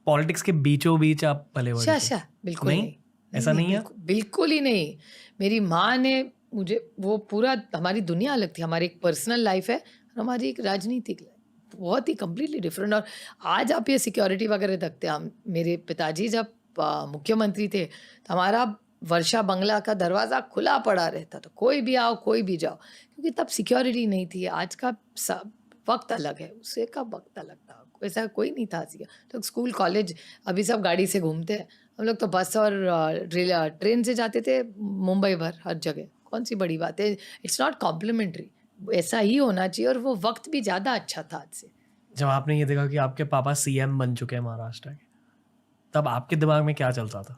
S2: पॉलिटिक्स के बीचों बीच आप पले बड़े थे?
S1: अच्छा बिल्कुल नहीं,
S2: ऐसा नहीं है?
S1: बिल्कुल ही नहीं। मेरी माँ ने मुझे वो पूरा, हमारी दुनिया अलग थी। हमारी एक पर्सनल लाइफ है और हमारी एक राजनीतिक लाइफ, बहुत ही कम्प्लीटली डिफरेंट। और आज आप ये सिक्योरिटी वगैरह देखते हैं। हम, मेरे पिताजी जब मुख्यमंत्री थे तो हमारा वर्षा बंगला का दरवाज़ा खुला पड़ा रहता था, कोई भी आओ कोई भी जाओ, क्योंकि तब सिक्योरिटी नहीं थी। आज का सब वक्त अलग है, उससे का वक्त अलग था। ऐसा कोई नहीं था। तो स्कूल कॉलेज अभी सब गाड़ी से घूमते हैं, हम लोग तो बस और ट्रेन से जाते थे मुंबई भर हर जगह। कौन सी बड़ी बात है, इट्स नॉट कॉम्प्लीमेंट्री। ऐसा ही होना चाहिए और वो वक्त भी ज़्यादा अच्छा था आज से।
S2: जब आपने ये देखा कि आपके पापा सीएम बन चुके हैं महाराष्ट्र के, तब आपके दिमाग में क्या चलता था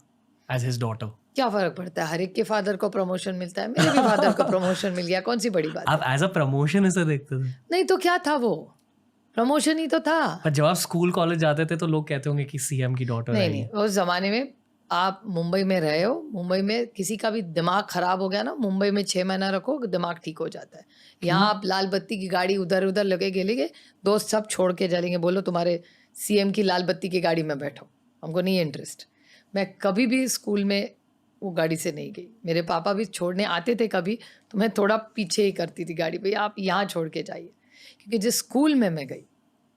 S2: एज हिज डॉटर?
S1: क्या फर्क पड़ता है, हर एक के फादर को प्रमोशन मिलता है, मेरे भी फादर को प्रमोशन मिल गया, कौन सी बड़ी बात
S2: आप एज अ प्रमोशन इसे देखते थे?
S1: नहीं तो क्या था, वो प्रमोशन ही तो था।
S2: पर जब आप स्कूल कॉलेज जाते थे तो लोग कहते होंगे कि सीएम की डॉटर है।
S1: नहीं, उस जमाने में आप मुंबई में रहे हो, मुंबई में किसी का भी दिमाग खराब हो गया ना, मुंबई में 6 महीना रखो दिमाग ठीक हो जाता है। यहाँ आप लाल बत्ती की गाड़ी उधर उधर लगेगे, दोस्त सब छोड़ के चलेंगे, बोलो तुम्हारे सीएम की लाल बत्ती की गाड़ी में बैठो, हमको नहीं इंटरेस्ट। मैं कभी भी स्कूल में वो गाड़ी से नहीं गई। मेरे पापा भी छोड़ने आते थे कभी तो मैं थोड़ा पीछे ही करती थी गाड़ी, भैया आप यहाँ छोड़ के जाइए। क्योंकि जिस स्कूल में मैं गई,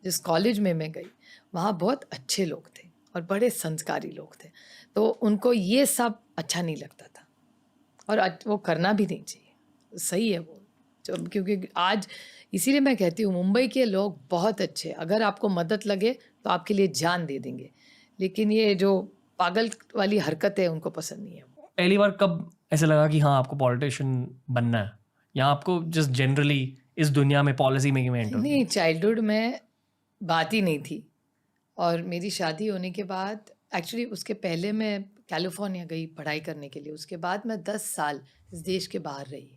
S1: जिस कॉलेज में मैं गई, वहाँ बहुत अच्छे लोग थे और बड़े संस्कारी लोग थे, तो उनको ये सब अच्छा नहीं लगता था और वो करना भी नहीं चाहिए। सही है वो, क्योंकि आज इसीलिए मैं कहती हूँ मुंबई के लोग बहुत अच्छे, अगर आपको मदद लगे तो आपके लिए जान दे देंगे, लेकिन ये जो पागल वाली हरकत है उनको पसंद नहीं है।
S2: पहली बार कब ऐसा लगा कि हाँ आपको पॉलिटिशियन बनना है, या आपको जस्ट जनरली इस दुनिया में पॉलिसी मेकिंग में एंटर?
S1: नहीं, चाइल्डहुड में बात ही नहीं थी। और मेरी शादी होने के बाद, एक्चुअली उसके पहले मैं कैलिफोर्निया गई पढ़ाई करने के लिए, उसके बाद मैं 10 साल इस देश के बाहर रही,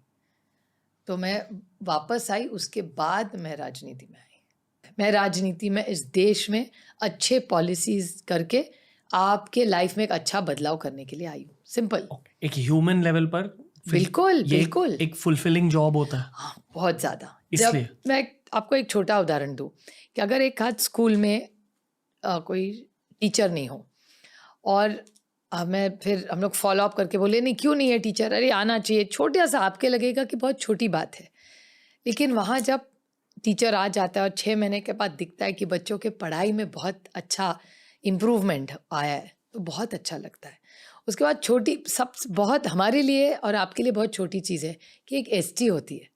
S1: तो मैं वापस आई, उसके बाद मैं राजनीति में आई। मैं राजनीति में इस देश में अच्छे पॉलिसीज करके आपके लाइफ में एक अच्छा बदलाव करने के लिए आई हूँ। सिंपल।
S2: एक ह्यूमन लेवल पर
S1: बिल्कुल
S2: ये
S1: बिल्कुल
S2: एक फुलफिलिंग जॉब होता है।
S1: हाँ, बहुत ज़्यादा।
S2: इसलिए
S1: जब मैं आपको एक छोटा उदाहरण दूँ कि अगर एक हाथ स्कूल में कोई टीचर नहीं हो और मैं फिर हम लोग फॉलो अप करके बोले नहीं क्यों नहीं है टीचर, अरे आना चाहिए, छोटा सा आपके लगेगा कि बहुत छोटी बात है, लेकिन वहाँ जब टीचर आ जाता है और 6 महीने के बाद दिखता है कि बच्चों के पढ़ाई में बहुत अच्छा इम्प्रूवमेंट आया है, तो बहुत अच्छा लगता है। उसके बाद छोटी सब बहुत हमारे लिए और आपके लिए बहुत छोटी चीज़ है कि एक ST होती है,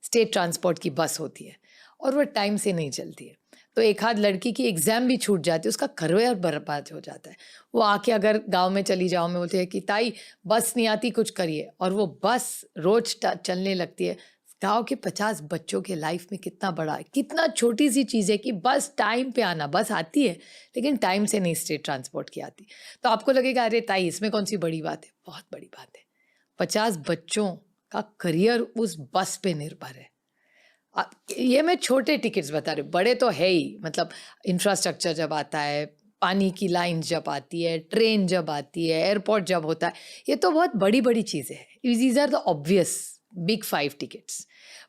S1: स्टेट ट्रांसपोर्ट की बस होती है, और वो टाइम से नहीं चलती है, तो एक आध लड़की की एग्ज़ाम भी छूट जाती है, उसका करियर बर्बाद हो जाता है। वो आके अगर गांव में चली जाओ, में बोलते हैं कि ताई बस नहीं आती कुछ करिए, और वो बस रोज चलने लगती है, गांव के 50 बच्चों के लाइफ में कितना बड़ा है, कितना छोटी सी चीज़ है कि बस टाइम पे आना, बस आती है लेकिन टाइम से नहीं स्टेट ट्रांसपोर्ट की आती। तो आपको लगेगा अरे ताई इसमें कौन सी बड़ी बात है, बहुत बड़ी बात है। 50 बच्चों का करियर उस बस पे निर्भर है। ये मैं छोटे टिकट्स बता रही हूँ, बड़े तो है ही, मतलब इंफ्रास्ट्रक्चर जब आता है, पानी की लाइन जब आती है, ट्रेन जब आती है, एयरपोर्ट जब होता है, ये तो बहुत बड़ी बड़ी चीज़ें हैं। These are the obvious big 5 tickets.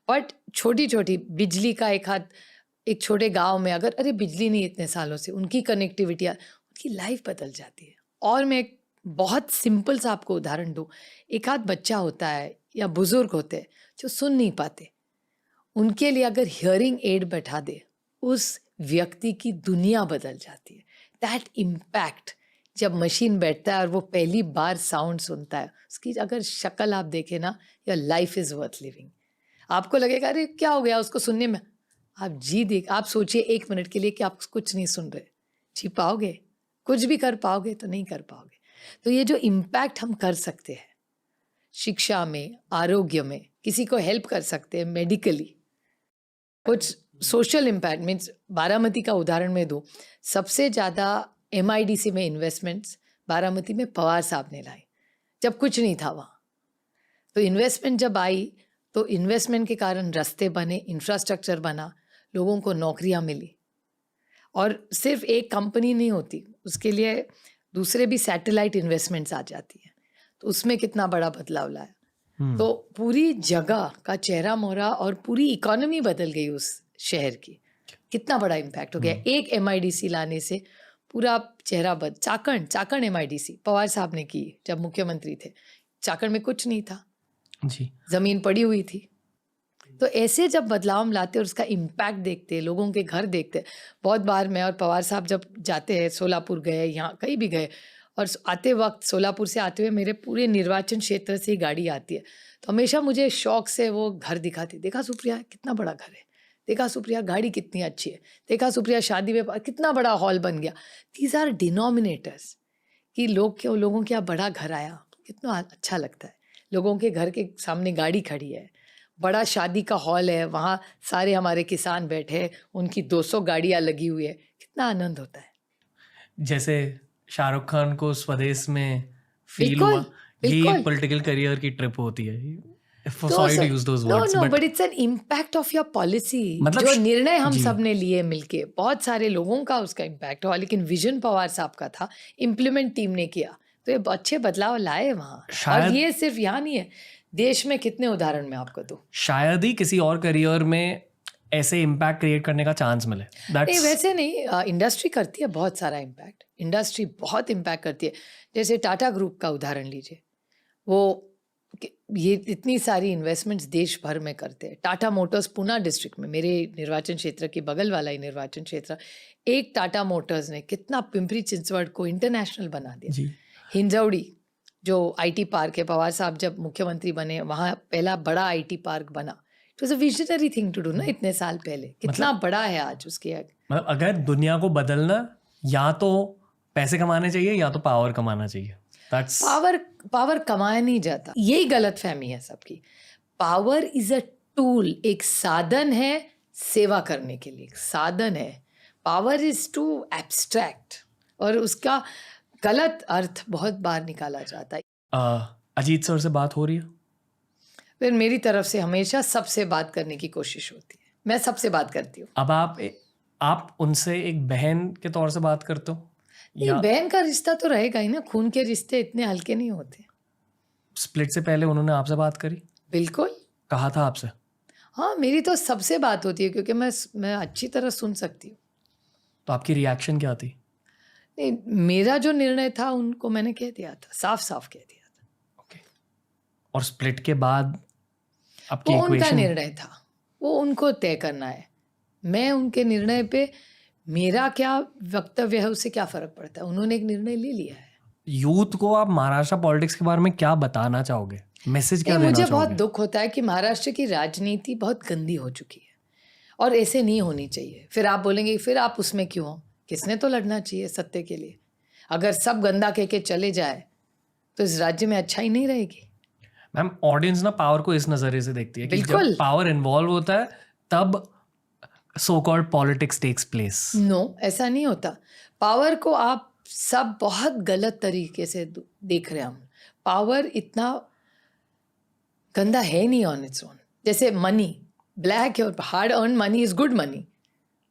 S1: But छोटी छोटी बिजली का एक छोटे गांव में अगर अरे बिजली नहीं इतने सालों से, उनकी कनेक्टिविटी, उनकी लाइफ बदल जाती है। और मैं एक बहुत सिंपल सा आपको उदाहरण दूँ, एक आध बच्चा होता है या बुजुर्ग होते हैं जो सुन नहीं पाते, उनके लिए अगर हियरिंग एड बैठा दे, उस व्यक्ति की दुनिया बदल जाती है। दैट इम्पैक्ट, जब मशीन बैठता है और वो पहली बार साउंड सुनता है, उसकी अगर शक्ल आप देखें ना, your life is worth living. आपको लगेगा अरे क्या हो गया उसको सुनने में, आप सोचिए 1 मिनट के लिए कि आप कुछ नहीं सुन रहे, जी पाओगे? कुछ भी कर पाओगे? तो नहीं कर पाओगे। तो ये जो इम्पैक्ट हम कर सकते हैं शिक्षा में, आरोग्य में, किसी को हेल्प कर सकते हैं मेडिकली, कुछ सोशल इम्पैक्ट मीन्स, बारामती का उदाहरण मैं दूँ, सबसे ज़्यादा MIDC में इन्वेस्टमेंट्स बारामती में पवार साहब ने लाई, जब कुछ नहीं था वहाँ। तो इन्वेस्टमेंट जब आई तो इन्वेस्टमेंट के कारण रास्ते बने, इंफ्रास्ट्रक्चर बना, लोगों को नौकरियाँ मिली। और सिर्फ एक कंपनी नहीं होती, उसके लिए दूसरे भी सैटेलाइट इन्वेस्टमेंट्स आ जाती है, तो उसमें कितना बड़ा बदलाव लाया। तो पूरी जगह का चेहरा मोहरा और पूरी इकोनॉमी बदल गई उस शहर की। कितना बड़ा इम्पैक्ट हो गया एक MIDC लाने से, पूरा चेहरा चाकण MIDC पवार साहब ने की जब मुख्यमंत्री थे। चाकण में कुछ नहीं था
S2: जी,
S1: जमीन पड़ी हुई थी। तो ऐसे जब बदलाव हम लाते और उसका इम्पैक्ट देखते, लोगों के घर देखते। बहुत बार मैं और पवार साहब जब जाते हैं, सोलापुर गए, यहाँ कहीं भी गए, और आते वक्त सोलापुर से आते हुए मेरे पूरे निर्वाचन क्षेत्र से ही गाड़ी आती है, तो हमेशा मुझे शौक से वो घर दिखाती, देखा सुप्रिया कितना बड़ा घर है, देखा सुप्रिया गाड़ी कितनी अच्छी है, देखा सुप्रिया शादी में कितना बड़ा हॉल बन गया। दीज आर डिनोमिनेटर्स कि लोगों के यहाँ बड़ा घर आया, कितना अच्छा लगता है। लोगों के घर के सामने गाड़ी खड़ी है, बड़ा शादी का हॉल है, वहाँ सारे हमारे किसान बैठे, उनकी 200 गाड़ियाँ लगी हुई है, कितना आनंद होता है।
S2: जैसे शाहरुख खान को स्वदेश में फील
S1: बिल्कुल,
S2: हुआ, ये
S1: बिल्कुल।
S2: पॉलिटिकल करियर की ट्रिप होती है।
S1: तो
S2: sorry to use those words,
S1: but it's an impact of your policy.
S2: मतलब
S1: जो निर्णय हम
S2: जी।
S1: सब ने लिए मिलके, बहुत सारे लोगों का उसका इम्पैक्ट हुआ, लेकिन विजन पवार साहब का था, इम्प्लीमेंट टीम ने किया, तो ये अच्छे बदलाव लाए वहाँ। और
S2: शायद-
S1: ये सिर्फ यहाँ नहीं है, देश में कितने उदाहरण मैं आपको दूं।
S2: शायद ही किसी और करियर में ऐसे इम्पैक्ट क्रिएट करने का चांस मिले।
S1: नहीं वैसे नहीं, इंडस्ट्री करती है बहुत सारा इम्पैक्ट, इंडस्ट्री बहुत इम्पैक्ट करती है। जैसे टाटा ग्रुप का उदाहरण लीजिए, वो ये इतनी सारी इन्वेस्टमेंट्स देश भर में करते हैं। टाटा मोटर्स पूना डिस्ट्रिक्ट में, मेरे निर्वाचन क्षेत्र के बगल वाला ही निर्वाचन क्षेत्र, एक टाटा मोटर्स ने कितना पिंपरी चिंचवड़ को इंटरनेशनल बना दिया।
S2: जी।
S1: हिंजौड़ी जो IT पार्क है, पवार साहब जब मुख्यमंत्री बने, वहाँ पहला बड़ा IT पार्क बना। It was a visionary thing to do ना, इतने साल पहले। कितना बड़ा है आज उसके।
S2: मतलब अगर दुनिया को बदलना, या तो पैसे कमाने चाहिए या तो पावर कमाना चाहिए। That's...
S1: पावर कमाया नहीं जाता, यही गलत फहमी है सबकी। पावर इज अ टूल, एक साधन है सेवा करने के लिए, एक साधन है। पावर इज टू एब्स्ट्रैक्ट, और उसका गलत अर्थ बहुत बार निकाला जाता है।
S2: अजीत सर से बात हो रही है?
S1: फिर मेरी तरफ से हमेशा सबसे बात करने की कोशिश होती है, मैं सबसे बात करती हूँ।
S2: अब आप उनसे एक बहन के तौर से बात करते हो?
S1: नहीं, बहन का रिश्ता तो रहेगा ही ना, खून के रिश्ते इतने हल्के नहीं होते।
S2: स्प्लिट से पहले उन्होंने आपसे बात करी?
S1: बिल्कुल
S2: कहा था आपसे?
S1: हाँ, मेरी तो सबसे बात होती है, क्योंकि मैं अच्छी तरह सुन सकती हूँ।
S2: तो आपकी रिएक्शन क्या थी?
S1: नहीं, मेरा जो निर्णय था उनको मैंने कह दिया था, साफ साफ कह दिया था।
S2: ओके। और स्प्लिट के बाद आपकी
S1: वो उनका
S2: इक्वेशन?
S1: निर्णय था, वो उनको तय करना है। मैं उनके निर्णय पे, मेरा क्या वक्तव्य है उससे क्या फर्क पड़ता है, उन्होंने एक निर्णय ले लिया है।
S2: यूथ को आप महाराष्ट्र पॉलिटिक्स के बारे में क्या बताना चाहोगे? मैसेज क्या देना
S1: मुझे
S2: चाहोगे?
S1: बहुत दुख होता है कि महाराष्ट्र की राजनीति बहुत गंदी हो चुकी है, और ऐसे नहीं होनी चाहिए। फिर आप बोलेंगे फिर आप उसमें क्यों हो, किसने तो लड़ना चाहिए सत्य के लिए। अगर सब गंदा कह के चले जाए तो इस राज्य में अच्छाई नहीं रहेगी।
S2: मैम ऑडियंस ना पावर को इस नजरिए से देखती है कि
S1: बिल्कुल।
S2: जब पावर इन्वॉल्व होता है तब so called politics takes place.
S1: No, ऐसा नहीं होता। पावर को आप सब बहुत गलत तरीके से देख रहे हैं हम। पावर इतना गंदा है नहीं ऑन इट्स ओन। जैसे मनी ब्लैक है और hard earn money is good money,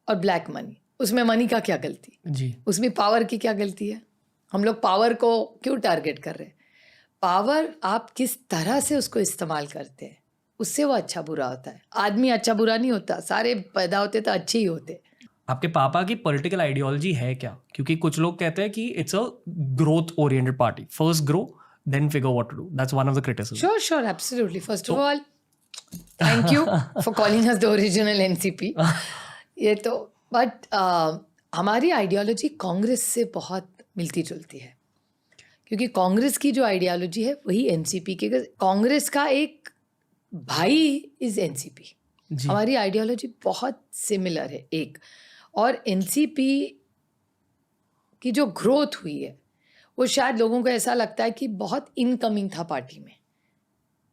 S1: और ब्लैक मनी, उसमें मनी का क्या गलती,
S2: जी
S1: उसमें पावर की क्या गलती है? हम लोग पावर को क्यों टारगेट कर रहे हैं? पावर आप किस तरह से उसको इस्तेमाल करते हैं उससे वो अच्छा बुरा होता है। आदमी अच्छा बुरा नहीं होता, सारे पैदा होते तो अच्छे ही होते।
S2: आपके पापा की पॉलिटिकल आइडियोलॉजी है क्या? क्योंकि कुछ लोग कहते हैं कि it's a growth oriented party, first grow then figure what to do, that's one of the criticism.
S1: Sure, absolutely. First of all, thank you for calling us the original NCP. ये तो बट हमारी ideology Congress से बहुत मिलती जुलती है, क्योंकि कांग्रेस की जो आइडियोलॉजी है वही एनसीपी की। कांग्रेस का एक भाई इज एनसीपी।
S2: जी
S1: हमारी आइडियोलॉजी बहुत सिमिलर है एक, और एनसीपी की जो ग्रोथ हुई है वो शायद लोगों को ऐसा लगता है कि बहुत इनकमिंग था पार्टी में,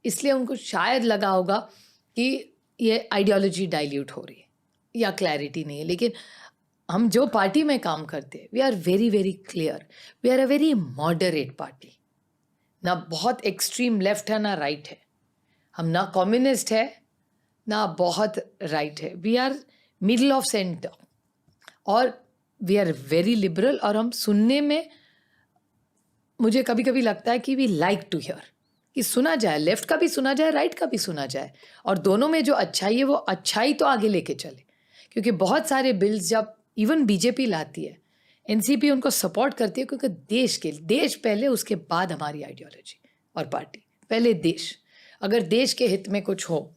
S1: इसलिए उनको शायद लगा होगा कि ये आइडियोलॉजी डाइल्यूट हो रही है या क्लैरिटी नहीं है। लेकिन हम जो पार्टी में काम करते हैं we are very very clear, we are a very moderate party. ना बहुत एक्सट्रीम लेफ्ट है ना राइट है, हम ना कम्युनिस्ट है ना बहुत राइट है, we are middle of centre, और वी आर वेरी लिबरल। और हम सुनने में मुझे कभी कभी लगता है कि वी लाइक टू हियर, कि सुना जाए, लेफ्ट का भी सुना जाए, राइट का भी सुना जाए, और दोनों में जो अच्छाई है वो अच्छाई तो आगे लेके चले। क्योंकि बहुत सारे बिल्स जब इवन बीजेपी लाती है, एनसीपी उनको सपोर्ट करती है, क्योंकि देश पहले, उसके बाद हमारी आइडियोलॉजी और पार्टी। पहले देश, अगर देश के हित में कुछ हो,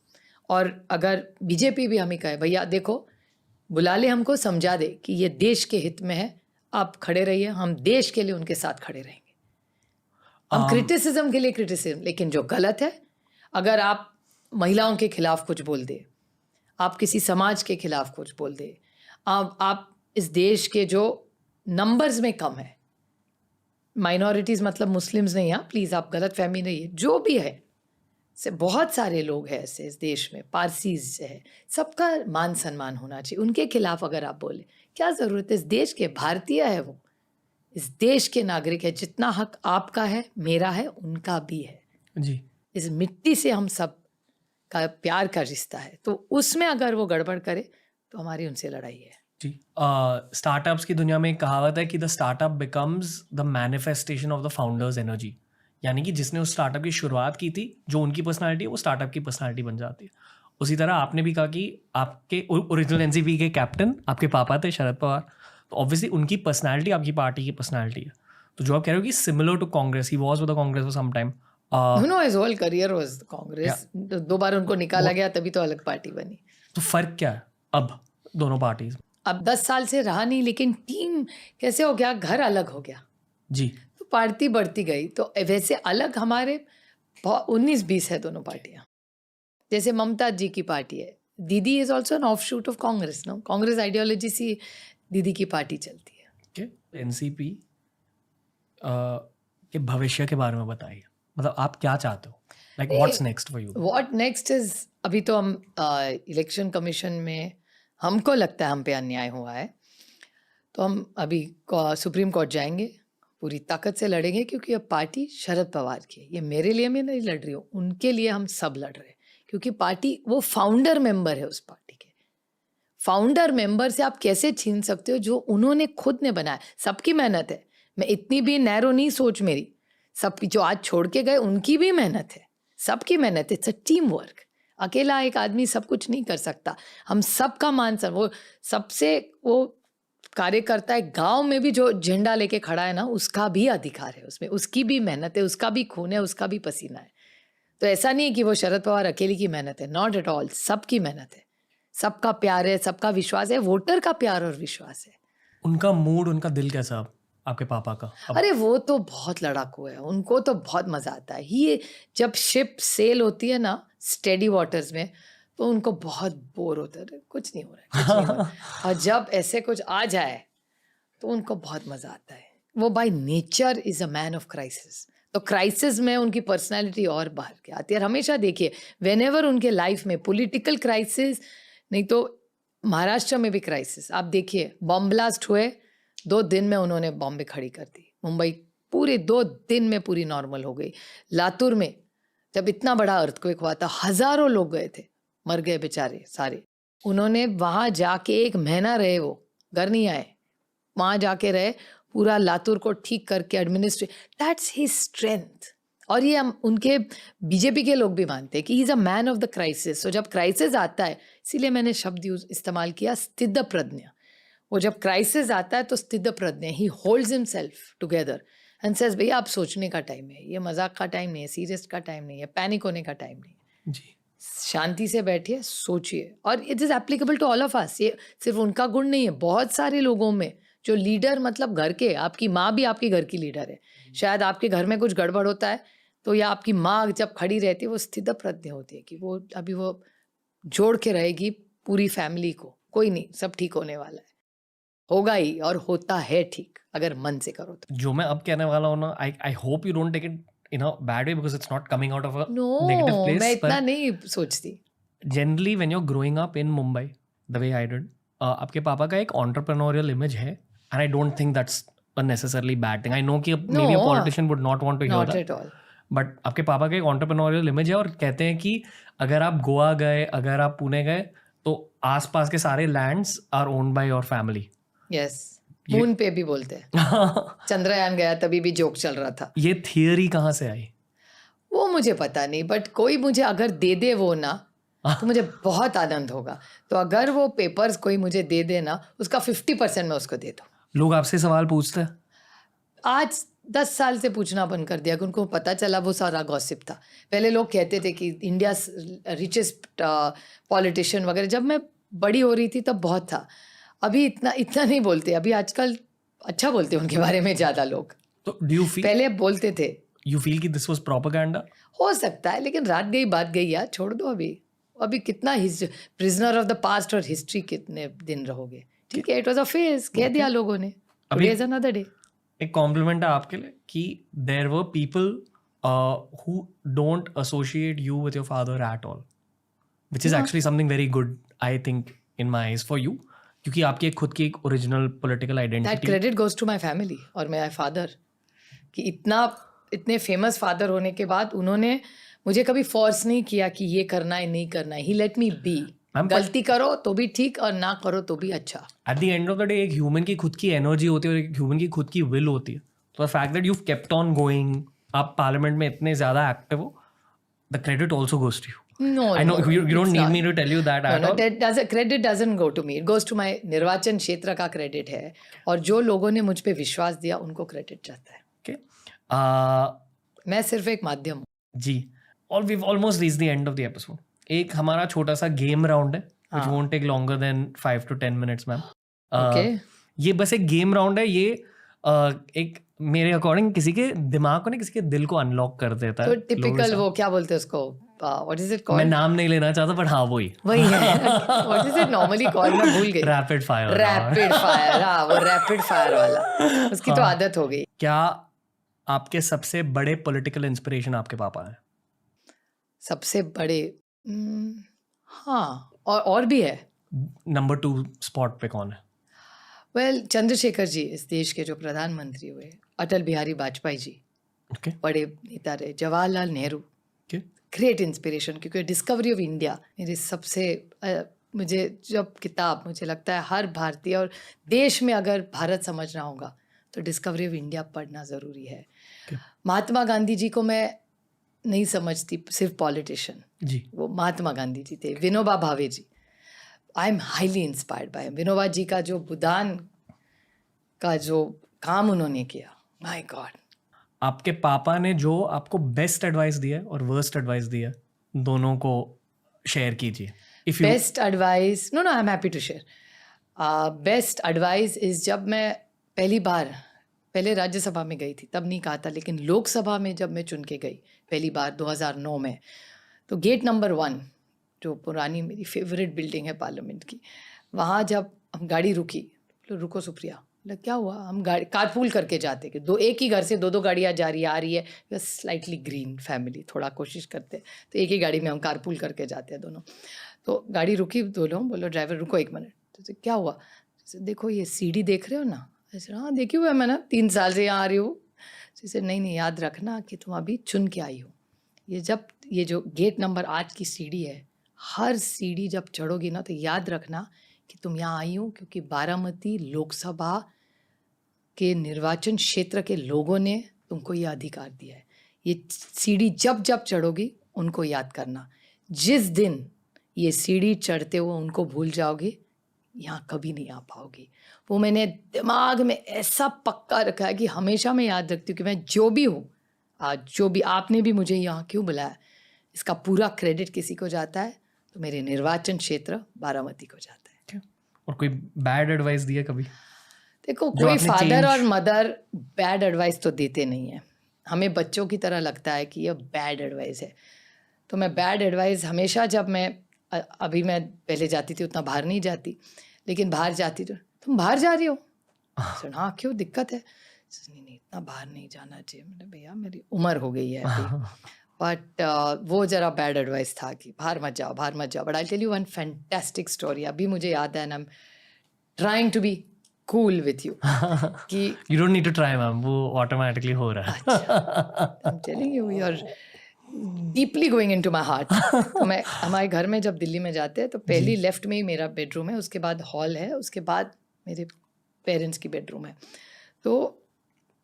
S1: और अगर बीजेपी भी हमें कहे भैया देखो बुला ले हमको, समझा दे कि ये देश के हित में है, आप खड़े रहिए, हम देश के लिए उनके साथ खड़े रहेंगे। हम क्रिटिसिज्म के लिए क्रिटिसिज्म, लेकिन जो गलत है, अगर आप महिलाओं के खिलाफ कुछ बोल दे, आप किसी समाज के खिलाफ कुछ बोल दे, आप इस देश के जो नंबर्स में कम है, माइनॉरिटीज़ मतलब मुस्लिम्स नहीं, हाँ प्लीज़ आप गलत फहमी नहीं है, जो भी है से बहुत सारे लोग हैं ऐसे इस देश में, पारसीज है, सबका मान सम्मान होना चाहिए। उनके खिलाफ अगर आप बोले, क्या ज़रूरत है? इस देश के भारतीय है वो, इस देश के नागरिक है, जितना हक आपका है मेरा है उनका भी है।
S2: जी
S1: इस मिट्टी से हम सब का प्यार का रिश्ता है, तो उसमें अगर वो गड़बड़ करे तो हमारी उनसे लड़ाई है।
S2: जी स्टार्टअप्स की दुनिया में एक कहावत है कि the startup becomes the manifestation of the founders energy, यानी कि जिसने उस स्टार्टअप की शुरुआत की थी, जो उनकी पर्सनालिटी है वो स्टार्टअप की पर्सनालिटी बन जाती है। उसी तरह आपने भी कहा कि आपके ओरिजिनल एनसीपी के कैप्टन आपके पापा थे शरद पवार, तो ऑब्वियसली उनकी पर्सनालिटी आपकी पार्टी की पर्सनालिटी है। तो जो आप कह रहे हो कि similar to Congress, he was with the Congress for some time.
S1: No, his whole career was Congress. 2 बार उनको निकाला गया, तभी तो अलग पार्टी बनी।
S2: तो फर्क क्या है अब दोनों पार्टीज?
S1: अब 10 साल से रहा नहीं, लेकिन टीम कैसे हो गया, घर अलग हो गया,
S2: जी
S1: तो पार्टी बढ़ती गई। तो वैसे अलग हमारे 19-20 है दोनों पार्टियां। जैसे ममता जी की पार्टी है, Didi is also an offshoot of Congress. No, Congress ideology से दीदी की पार्टी चलती है।
S2: ओके, एनसीपी के भविष्य के बारे में बताइए, मतलब आप क्या चाहते हो, like what's next for you?
S1: What next is, अभी तो हम इलेक्शन कमीशन में हमको लगता है हम पे अन्याय हुआ है, तो हम अभी सुप्रीम कोर्ट जाएंगे, पूरी ताकत से लड़ेंगे, क्योंकि अब पार्टी शरद पवार की है। ये मेरे लिए मैं नहीं लड़ रही हूँ, उनके लिए हम सब लड़ रहे हैं, क्योंकि पार्टी, वो फाउंडर मेंबर है उस पार्टी के। फाउंडर मेंबर से आप कैसे छीन सकते हो जो उन्होंने खुद ने बनाया? सबकी मेहनत है, मैं इतनी भी नैरो नहीं सोच मेरी, सब जो आज छोड़ के गए उनकी भी मेहनत है, सबकी मेहनत है। इट्स अ टीम वर्क, अकेला एक आदमी सब कुछ नहीं कर सकता। हम सबका मान सर, वो सबसे वो कार्यकर्ता है गांव में भी जो झंडा लेके खड़ा है ना, उसका भी अधिकार है उसमें, उसकी भी मेहनत है, उसका भी खून है, उसका भी पसीना है। तो ऐसा नहीं है कि वो शरद पवार अकेली की मेहनत है, नॉट एट ऑल, सबकी मेहनत है, सबका प्यार है, सबका विश्वास है, वोटर का प्यार और विश्वास है।
S2: उनका मूड, उनका दिल कैसा आपके पापा का?
S1: अरे वो तो बहुत लड़ाकू है, उनको तो बहुत मजा आता है। ये जब शिप सेल होती है ना स्टेडी वाटर्स में, तो उनको बहुत बोर होता है, कुछ नहीं हो रहा है, कुछ नहीं हो रहा है। और जब ऐसे कुछ आ जाए तो उनको बहुत मजा आता है। वो by nature is a man of crisis, तो क्राइसिस में उनकी पर्सनालिटी और बाहर के आती है। और हमेशा देखिए वेनेवर उनके लाइफ में पॉलिटिकल क्राइसिस, नहीं तो महाराष्ट्र में भी क्राइसिस, आप देखिए बॉम्ब ब्लास्ट हुए 2 दिन में उन्होंने बॉम्बे खड़ी कर दी, मुंबई पूरे 2 दिन में पूरी नॉर्मल हो गई। लातूर में जब इतना बड़ा अर्थक्वेक हुआ था, हजारों लोग गए थे, मर गए बेचारे सारे। उन्होंने वहां जाके 1 महीना रहे, वो घर नहीं आए, वहां जाके रहे, पूरा लातूर को ठीक करके एडमिनिस्ट्रेट, दैट्स हिज स्ट्रेंथ। और ये हम उनके बीजेपी के लोग भी मानते हैं कि he is a man of the crisis. तो जब क्राइसिस आता है, इसीलिए मैंने शब्द इस्तेमाल किया स्थित प्रज्ञ। वो जब क्राइसिस आता है तो स्थित प्रज्ञ, he holds himself together and says भैया आप सोचने का टाइम है, ये मजाक का टाइम नहीं है, सीरियस का टाइम नहीं है, पैनिक होने का टाइम नहीं है।
S2: जी,
S1: शांति से बैठिए, सोचिए। और it is applicable to all of us. ये सिर्फ उनका गुण नहीं है, बहुत सारे लोगों में जो लीडर, मतलब घर के, आपकी माँ भी आपकी घर की लीडर है। शायद आपके घर में कुछ गड़बड़ होता है तो, या आपकी माँ जब खड़ी रहती है, वो स्थित प्रज्ञ होती है कि वो अभी वो जोड़ के रहेगी पूरी फैमिली को, कोई नहीं, सब ठीक होने वाला है, होगा ही, और होता है ठीक अगर मन से करो तो।
S2: जो मैं अब कहने वाला हूँ ना, I hope you don't take it in a bad way because it's not coming out of a negative
S1: no,
S2: place,
S1: मैं इतना नहीं सोचती।
S2: Generally when you are growing up in Mumbai the way I did, आपके पापा का एक entrepreneurial image है, and I don't think that's a necessarily bad thing. I know कि maybe a politician would not want to hear
S1: not
S2: that,
S1: at all.
S2: But आपके पापा का एक एंटरप्रेन्योरियल इमेज है, और कहते हैं कि अगर आप गोवा गए, अगर आप पुणे गए, तो आसपास के सारे lands are owned by your family.
S1: Yes, moon पे भी बोलते हैं। चंद्रयान गया तभी भी जोक चल रहा था।
S2: ये थियरी कहाँ से आई?
S1: वो मुझे पता नहीं, बट कोई मुझे अगर दे दे वो ना, तो मुझे बहुत आनंद होगा। तो अगर वो पेपर्स कोई मुझे दे दे ना, उसका 50% मैं उसको दे दूँ।
S2: लोग आपसे सवाल पूछते हैं?
S1: आज 10 साल से पूछना बंद कर दिया, उनको पता चला वो सारा गॉसिप था। पहले लोग कहते थे कि इंडिया रिचेस्ट पॉलिटिशियन वगैरह, जब मैं बड़ी हो रही थी तब बहुत था। अभी इतना नहीं बोलते, अभी आजकल अच्छा बोलते हैं उनके बारे में ज़्यादा लोग।
S2: तो डू
S1: पहले बोलते थे।
S2: यू फील कि दिस वाज प्रोपेगेंडा?
S1: हो सकता है, लेकिन रात गई बात गई यार, छोड़ दो। अभी कितना प्रिजनर ऑफ द पास्ट और हिस्ट्री कितने दिन रहोगे? ठीक है, इट वाज अ फेज, कह दिया लोगों ने, टुडे इज अनदर डे।
S2: एक कॉम्प्लीमेंट है आपके लिए कि there were people who don't associate you with your father at all, which is actually something very good I think in my eyes for you, क्योंकि आपकी एक खुद की एक original political
S1: that
S2: identity.
S1: Credit goes to my family और my father, कि इतने famous father होने के बाद उन्होंने मुझे कभी फोर्स नहीं किया कि ये करना है नहीं करना है। ही लेट मी बी, गलती करो तो भी ठीक और ना करो तो भी अच्छा।
S2: At the end of the day एक ह्यूमन की खुद की एनर्जी होती है और एक ह्यूमन की खुद की विल होती है। तो the fact that you kept on going, आप पार्लियामेंट में इतने ज्यादा एक्टिव हो, the credit also goes to you.
S1: No,
S2: I know you don't
S1: it's
S2: need
S1: not.
S2: me to tell you that at all.
S1: Credit doesn't go to me. It goes to my निर्वाचन क्षेत्र का credit है, और जो लोगों ने मुझ पे विश्वास दिया उनको क्रेडिट जाता है।
S2: Okay.
S1: मैं सिर्फ एक माध्यम हूँ।
S2: जी, और we've almost reached the end of the episode. एक हमारा छोटा सा गेम राउंड है which won't take longer than 5 to 10 minutes, ma'am.
S1: Okay.
S2: ये बस एक गेम राउंड है, ये एक मेरे अकॉर्डिंग किसी के दिमाग को नहीं, किसी के दिल को अनलॉक कर देता है।
S1: तो टिपिकल वो क्या बोलते हैं उसको, व्हाट इज इट
S2: मैं
S1: कॉल्ड?
S2: नाम नहीं लेना चाहता, बट हाँ वही
S1: है। What is it normally called, मैं भूल गई।
S2: Rapid fire.
S1: रैपिड फायर, हाँ वो रैपिड फायर वाला, उसकी तो आदत हो गई।
S2: क्या आपके सबसे बड़े पॉलिटिकल इंस्पिरेशन आपके पापा हैं?
S1: सबसे बड़े हाँ, और भी है।
S2: नंबर 2 स्पॉट पे कौन है?
S1: वेल, चंद्रशेखर जी इस देश के जो प्रधानमंत्री हुए, अटल बिहारी वाजपेयी जी
S2: ओके
S1: बड़े नेता रहे, Jawaharlal Nehru,
S2: okay
S1: great inspiration. क्योंकि डिस्कवरी ऑफ इंडिया मेरे सबसे मुझे जब किताब, मुझे लगता है हर भारतीय और देश में अगर भारत समझना होगा तो डिस्कवरी ऑफ इंडिया पढ़ना ज़रूरी है। महात्मा गांधी जी को मैं नहीं समझती सिर्फ पॉलिटिशियन,
S2: जी,
S1: वो महात्मा गांधी जी थे। Vinoba Bhave ji, I am highly inspired by him. Vinoba ji का जो बुदान का जो काम उन्होंने किया, माय गॉड।
S2: आपके पापा ने जो आपको बेस्ट एडवाइस दिया है और वर्स्ट एडवाइस दिया है, दोनों को शेयर कीजिए। If you
S1: best advice, no I am happy to share. Best advice is, जब मैं पहले राज्यसभा में गई थी तब नहीं कहा था, लेकिन लोकसभा में जब मैं चुन के गई पहली बार 2009 में, तो गेट नंबर 1 जो पुरानी मेरी फेवरेट बिल्डिंग है पार्लियामेंट की, वहाँ जब हम गाड़ी रुकी, रुको सुप्रिया, मतलब क्या हुआ, हम गाड़ी कारपूल करके जाते कि दो एक ही घर से दो गाड़ियाँ जा रही है आ रही है, स्लाइटली ग्रीन फैमिली, थोड़ा कोशिश करते तो एक ही गाड़ी में हम कारपूल करके जाते हैं दोनों। तो गाड़ी रुकी, बोलो ड्राइवर रुको 1 मिनट। तो क्या हुआ, जैसे देखो ये सीढ़ी देख रहे हो ना, ऐसे हाँ देखी हुआ है मैंने, 3 साल से यहाँ आ रही हूँ। जैसे नहीं याद रखना कि तुम अभी चुन के आई हो, ये जो गेट नंबर 8 की सीढ़ी है, हर सीढ़ी जब चढ़ोगी ना तो याद रखना कि तुम यहाँ आई हो क्योंकि बारामती लोकसभा के निर्वाचन क्षेत्र के लोगों ने तुमको ये अधिकार दिया है। ये सीढ़ी जब जब चढ़ोगी उनको याद करना, जिस दिन ये सीढ़ी चढ़ते हुए उनको भूल जाओगे यहाँ कभी नहीं आ पाओगी। वो मैंने दिमाग में ऐसा पक्का रखा है कि हमेशा मैं याद रखती हूँ कि मैं जो भी हूँ आज, जो भी आपने भी मुझे यहाँ क्यों बुलाया, इसका पूरा क्रेडिट किसी को जाता है तो मेरे निर्वाचन क्षेत्र बारामती को जाता है।
S2: और कोई बैड एडवाइस दिया कभी?
S1: देखो
S2: जो
S1: कोई
S2: आपने
S1: फादर
S2: change-
S1: और मदर बैड एडवाइस तो देते नहीं है, हमें बच्चों की तरह लगता है कि ये बैड एडवाइस है। तो मैं बैड एडवाइस हमेशा, जब मैं अभी मैं पहले जाती थी उतना बाहर नहीं जाती, लेकिन बाहर जाती तो तुम बाहर जा रही हो, हाँ क्यों दिक्कत है, नहीं इतना बाहर नहीं जाना चाहिए। मैंने भैया मेरी उम्र हो गई है अभी, बट वो ज़रा बैड एडवाइस था कि बाहर मत जाओ बाहर मत जाओ। But I tell you one fantastic story, अभी मुझे याद है, and I am trying to be cool with you कि
S2: you don't need to try ma'am, वो ऑटोमेटिकली हो रहा है।
S1: I am telling you, you are deeply going into my heart. तो मैं हमारे घर में जब दिल्ली में जाते हैं तो पहली लेफ्ट में ही मेरा बेडरूम है, उसके बाद हॉल है, उसके बाद मेरे पेरेंट्स की बेडरूम है। तो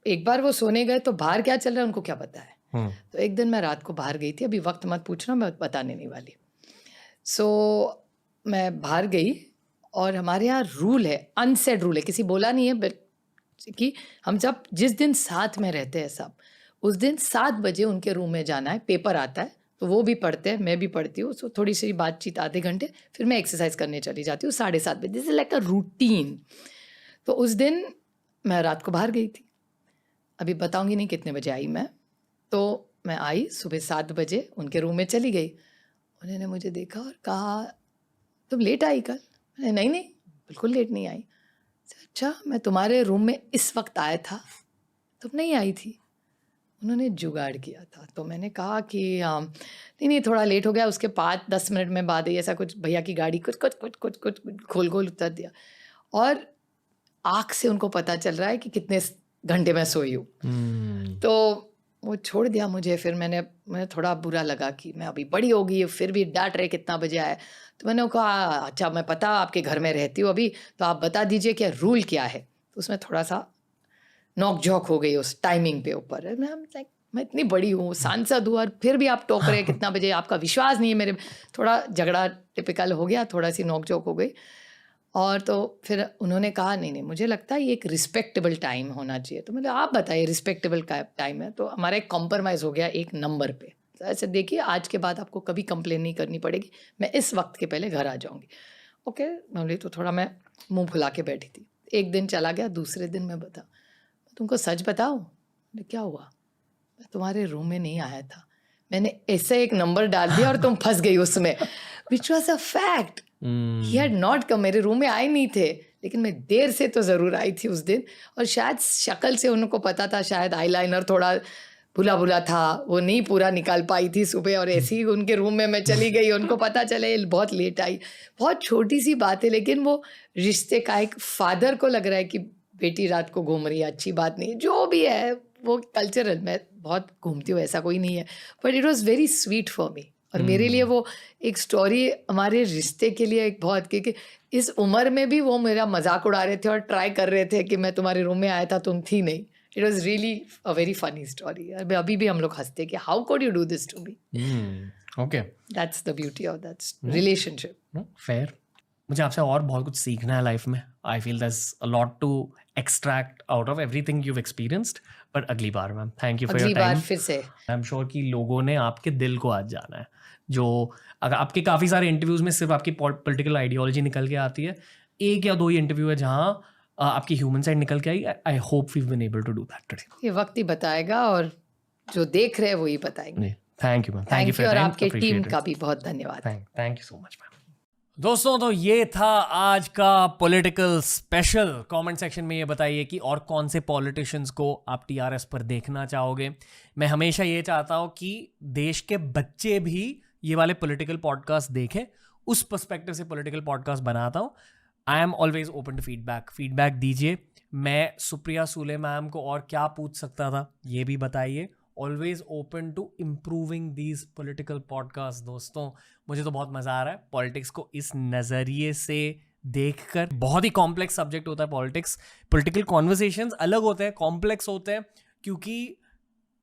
S1: एक बार वो सोने गए तो बाहर क्या चल रहा है उनको क्या पता है। तो एक दिन मैं रात को बाहर गई थी, अभी वक्त मत पूछना, मैं बताने नहीं वाली। सो मैं बाहर गई और हमारे यहाँ रूल है, अनसेड रूल है, किसी बोला नहीं है, कि हम जब जिस दिन साथ में रहते हैं सब, उस दिन 7 बजे उनके रूम में जाना है, पेपर आता है तो वो भी पढ़ते हैं, मैं भी पढ़ती हूँ। सो थोड़ी सी बातचीत आधे घंटे, फिर मैं एक्सरसाइज करने चली जाती हूँ 7:30 बजे। This is like a routine. तो उस दिन मैं रात को बाहर गई थी, अभी बताऊंगी नहीं कितने बजे आई मैं। तो मैं आई सुबह 7 बजे, उनके रूम में चली गई। उन्होंने मुझे देखा और कहा तुम लेट आई कल? मैंने नहीं बिल्कुल लेट नहीं आई। अच्छा मैं तुम्हारे रूम में इस वक्त आया था, तुम नहीं आई थी। उन्होंने जुगाड़ किया था। तो मैंने कहा कि नहीं थोड़ा लेट हो गया, उसके 5-10 मिनट में बाद ही ऐसा कुछ, भैया की गाड़ी कुछ खोल उतर दिया। और आँख से उनको पता चल रहा है कि कितने घंटे मैं सोई हूँ। तो वो छोड़ दिया मुझे। फिर मैंने थोड़ा बुरा लगा कि मैं अभी बड़ी हो गई, फिर भी डांट रहे कितना बजे आए। तो मैंने कहा अच्छा मैं पता आपके घर में रहती हूँ अभी, तो आप बता दीजिए कि रूल क्या है। तो उसमें थोड़ा सा नोक झोंक हो गई उस टाइमिंग पे ऊपर। मैं इतनी बड़ी हूँ, सांसद हूँ, और फिर भी आप टोक रहे हैं कितना बजे, आपका विश्वास नहीं है मेरे। थोड़ा झगड़ा टिपिकल हो गया, थोड़ा सी नोक झोंक हो गई। और तो फिर उन्होंने कहा नहीं मुझे लगता है ये एक रिस्पेक्टेबल टाइम होना चाहिए। तो मतलब आप बताइए रिस्पेक्टेबल टाइम है। तो हमारा एक कॉम्प्रोमाइज़ हो गया एक नंबर पे। तो ऐसे देखिए आज के बाद आपको कभी कंप्लेन नहीं करनी पड़ेगी, मैं इस वक्त के पहले घर आ जाऊँगी। ओके बोली। तो थोड़ा मैं मुँह फुला के बैठी थी। एक दिन चला गया, दूसरे दिन मैं तुमको सच बताऊँ क्या हुआ? मैं तुम्हारे रूम में नहीं आया था, मैंने ऐसे एक नंबर डाल दिया और तुम फंस गई उसमें, which was a fact. He had not come, मेरे रूम में आए नहीं थे, लेकिन मैं देर से तो ज़रूर आई थी उस दिन। और शायद शक्ल से उनको पता था, शायद आईलाइनर थोड़ा भुला था, वो नहीं पूरा निकाल पाई थी सुबह, और ऐसे ही उनके रूम में मैं चली गई, उनको पता चले बहुत लेट आई। बहुत छोटी सी बात है, लेकिन वो रिश्ते का, एक फादर को लग रहा है कि बेटी रात को घूम रही है, अच्छी बात नहीं, जो भी है वो कल्चरल। मैं बहुत घूमती हूँ, ऐसा कोई नहीं है, but it was very sweet for me. और मेरे लिए वो एक स्टोरी हमारे रिश्ते के लिए एक बहुत, क्योंकि इस उम्र में भी वो मेरा मजाक उड़ा रहे थे और ट्राई कर रहे थे कि मैं तुम्हारे रूम में आया था, तुम थी नहीं। It was really a very funny story. अभी भी हम लोग हंसते कि how could you do this to me.
S2: Okay,
S1: that's the beauty of that relationship.
S2: Fair. मुझे आपसे और बहुत कुछ सीखना है लाइफ में। I feel that's a lot to extract out of everything you experienced. But अगली बार ma'am, thank you for your
S1: अगली
S2: टाइम।
S1: बार फिर से।
S2: आई एम श्योर कि लोगों ने आपके दिल को आज जाना है। जो अगर आपके काफ़ी सारे इंटरव्यूज में सिर्फ आपकी पॉलिटिकल आइडियोलॉजी निकल के आती है, 1 या 2 ही इंटरव्यू है जहाँ आपकी ह्यूमन साइड निकल के आई। I hope we been able to do that today.
S1: ये वक्त ही बताएगा, और जो देख रहे हैं वो ही बताएंगे।
S2: Thank you ma'am,
S1: thank you, और
S2: टाइम।
S1: आपके टीम का भी बहुत धन्यवाद।
S2: Thank you so much ma'am. दोस्तों तो ये था आज का पॉलिटिकल स्पेशल। कमेंट सेक्शन में ये बताइए कि और कौन से पॉलिटिशियंस को आप टीआरएस पर देखना चाहोगे। मैं हमेशा ये चाहता हूँ कि देश के बच्चे भी ये वाले पॉलिटिकल पॉडकास्ट देखें, उस पर्सपेक्टिव से पॉलिटिकल पॉडकास्ट बनाता हूँ। I am always open to feedback दीजिए। मैं सुप्रिया सूले मैम को और क्या पूछ सकता था ये भी बताइए। Always open to improving these political podcast. दोस्तों मुझे तो बहुत मज़ा आ रहा है पॉलिटिक्स को इस नज़रिए से देखकर। बहुत ही कॉम्प्लेक्स सब्जेक्ट होता है पॉलिटिक्स। पॉलिटिकल कॉन्वर्सेशंस अलग होते हैं, कॉम्प्लेक्स होते हैं, क्योंकि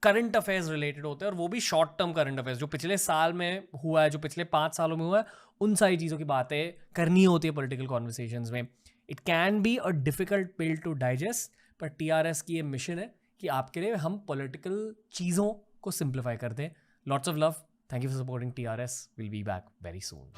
S2: करंट अफेयर्स रिलेटेड होते हैं, और वो भी शॉर्ट टर्म करंट अफेयर्स जो पिछले साल में हुआ है, जो पिछले 5 सालों में हुआ है, उन सारी चीज़ों की बातें करनी होती है पॉलिटिकल कॉन्वर्सेशंस में। It can be a difficult pill to digest, पर टीआरएस की ये मिशन है कि आपके लिए हम पॉलिटिकल चीज़ों को सिंप्लीफाई करते हैं। Lots of love, thank you for supporting TRS. Will be back very soon.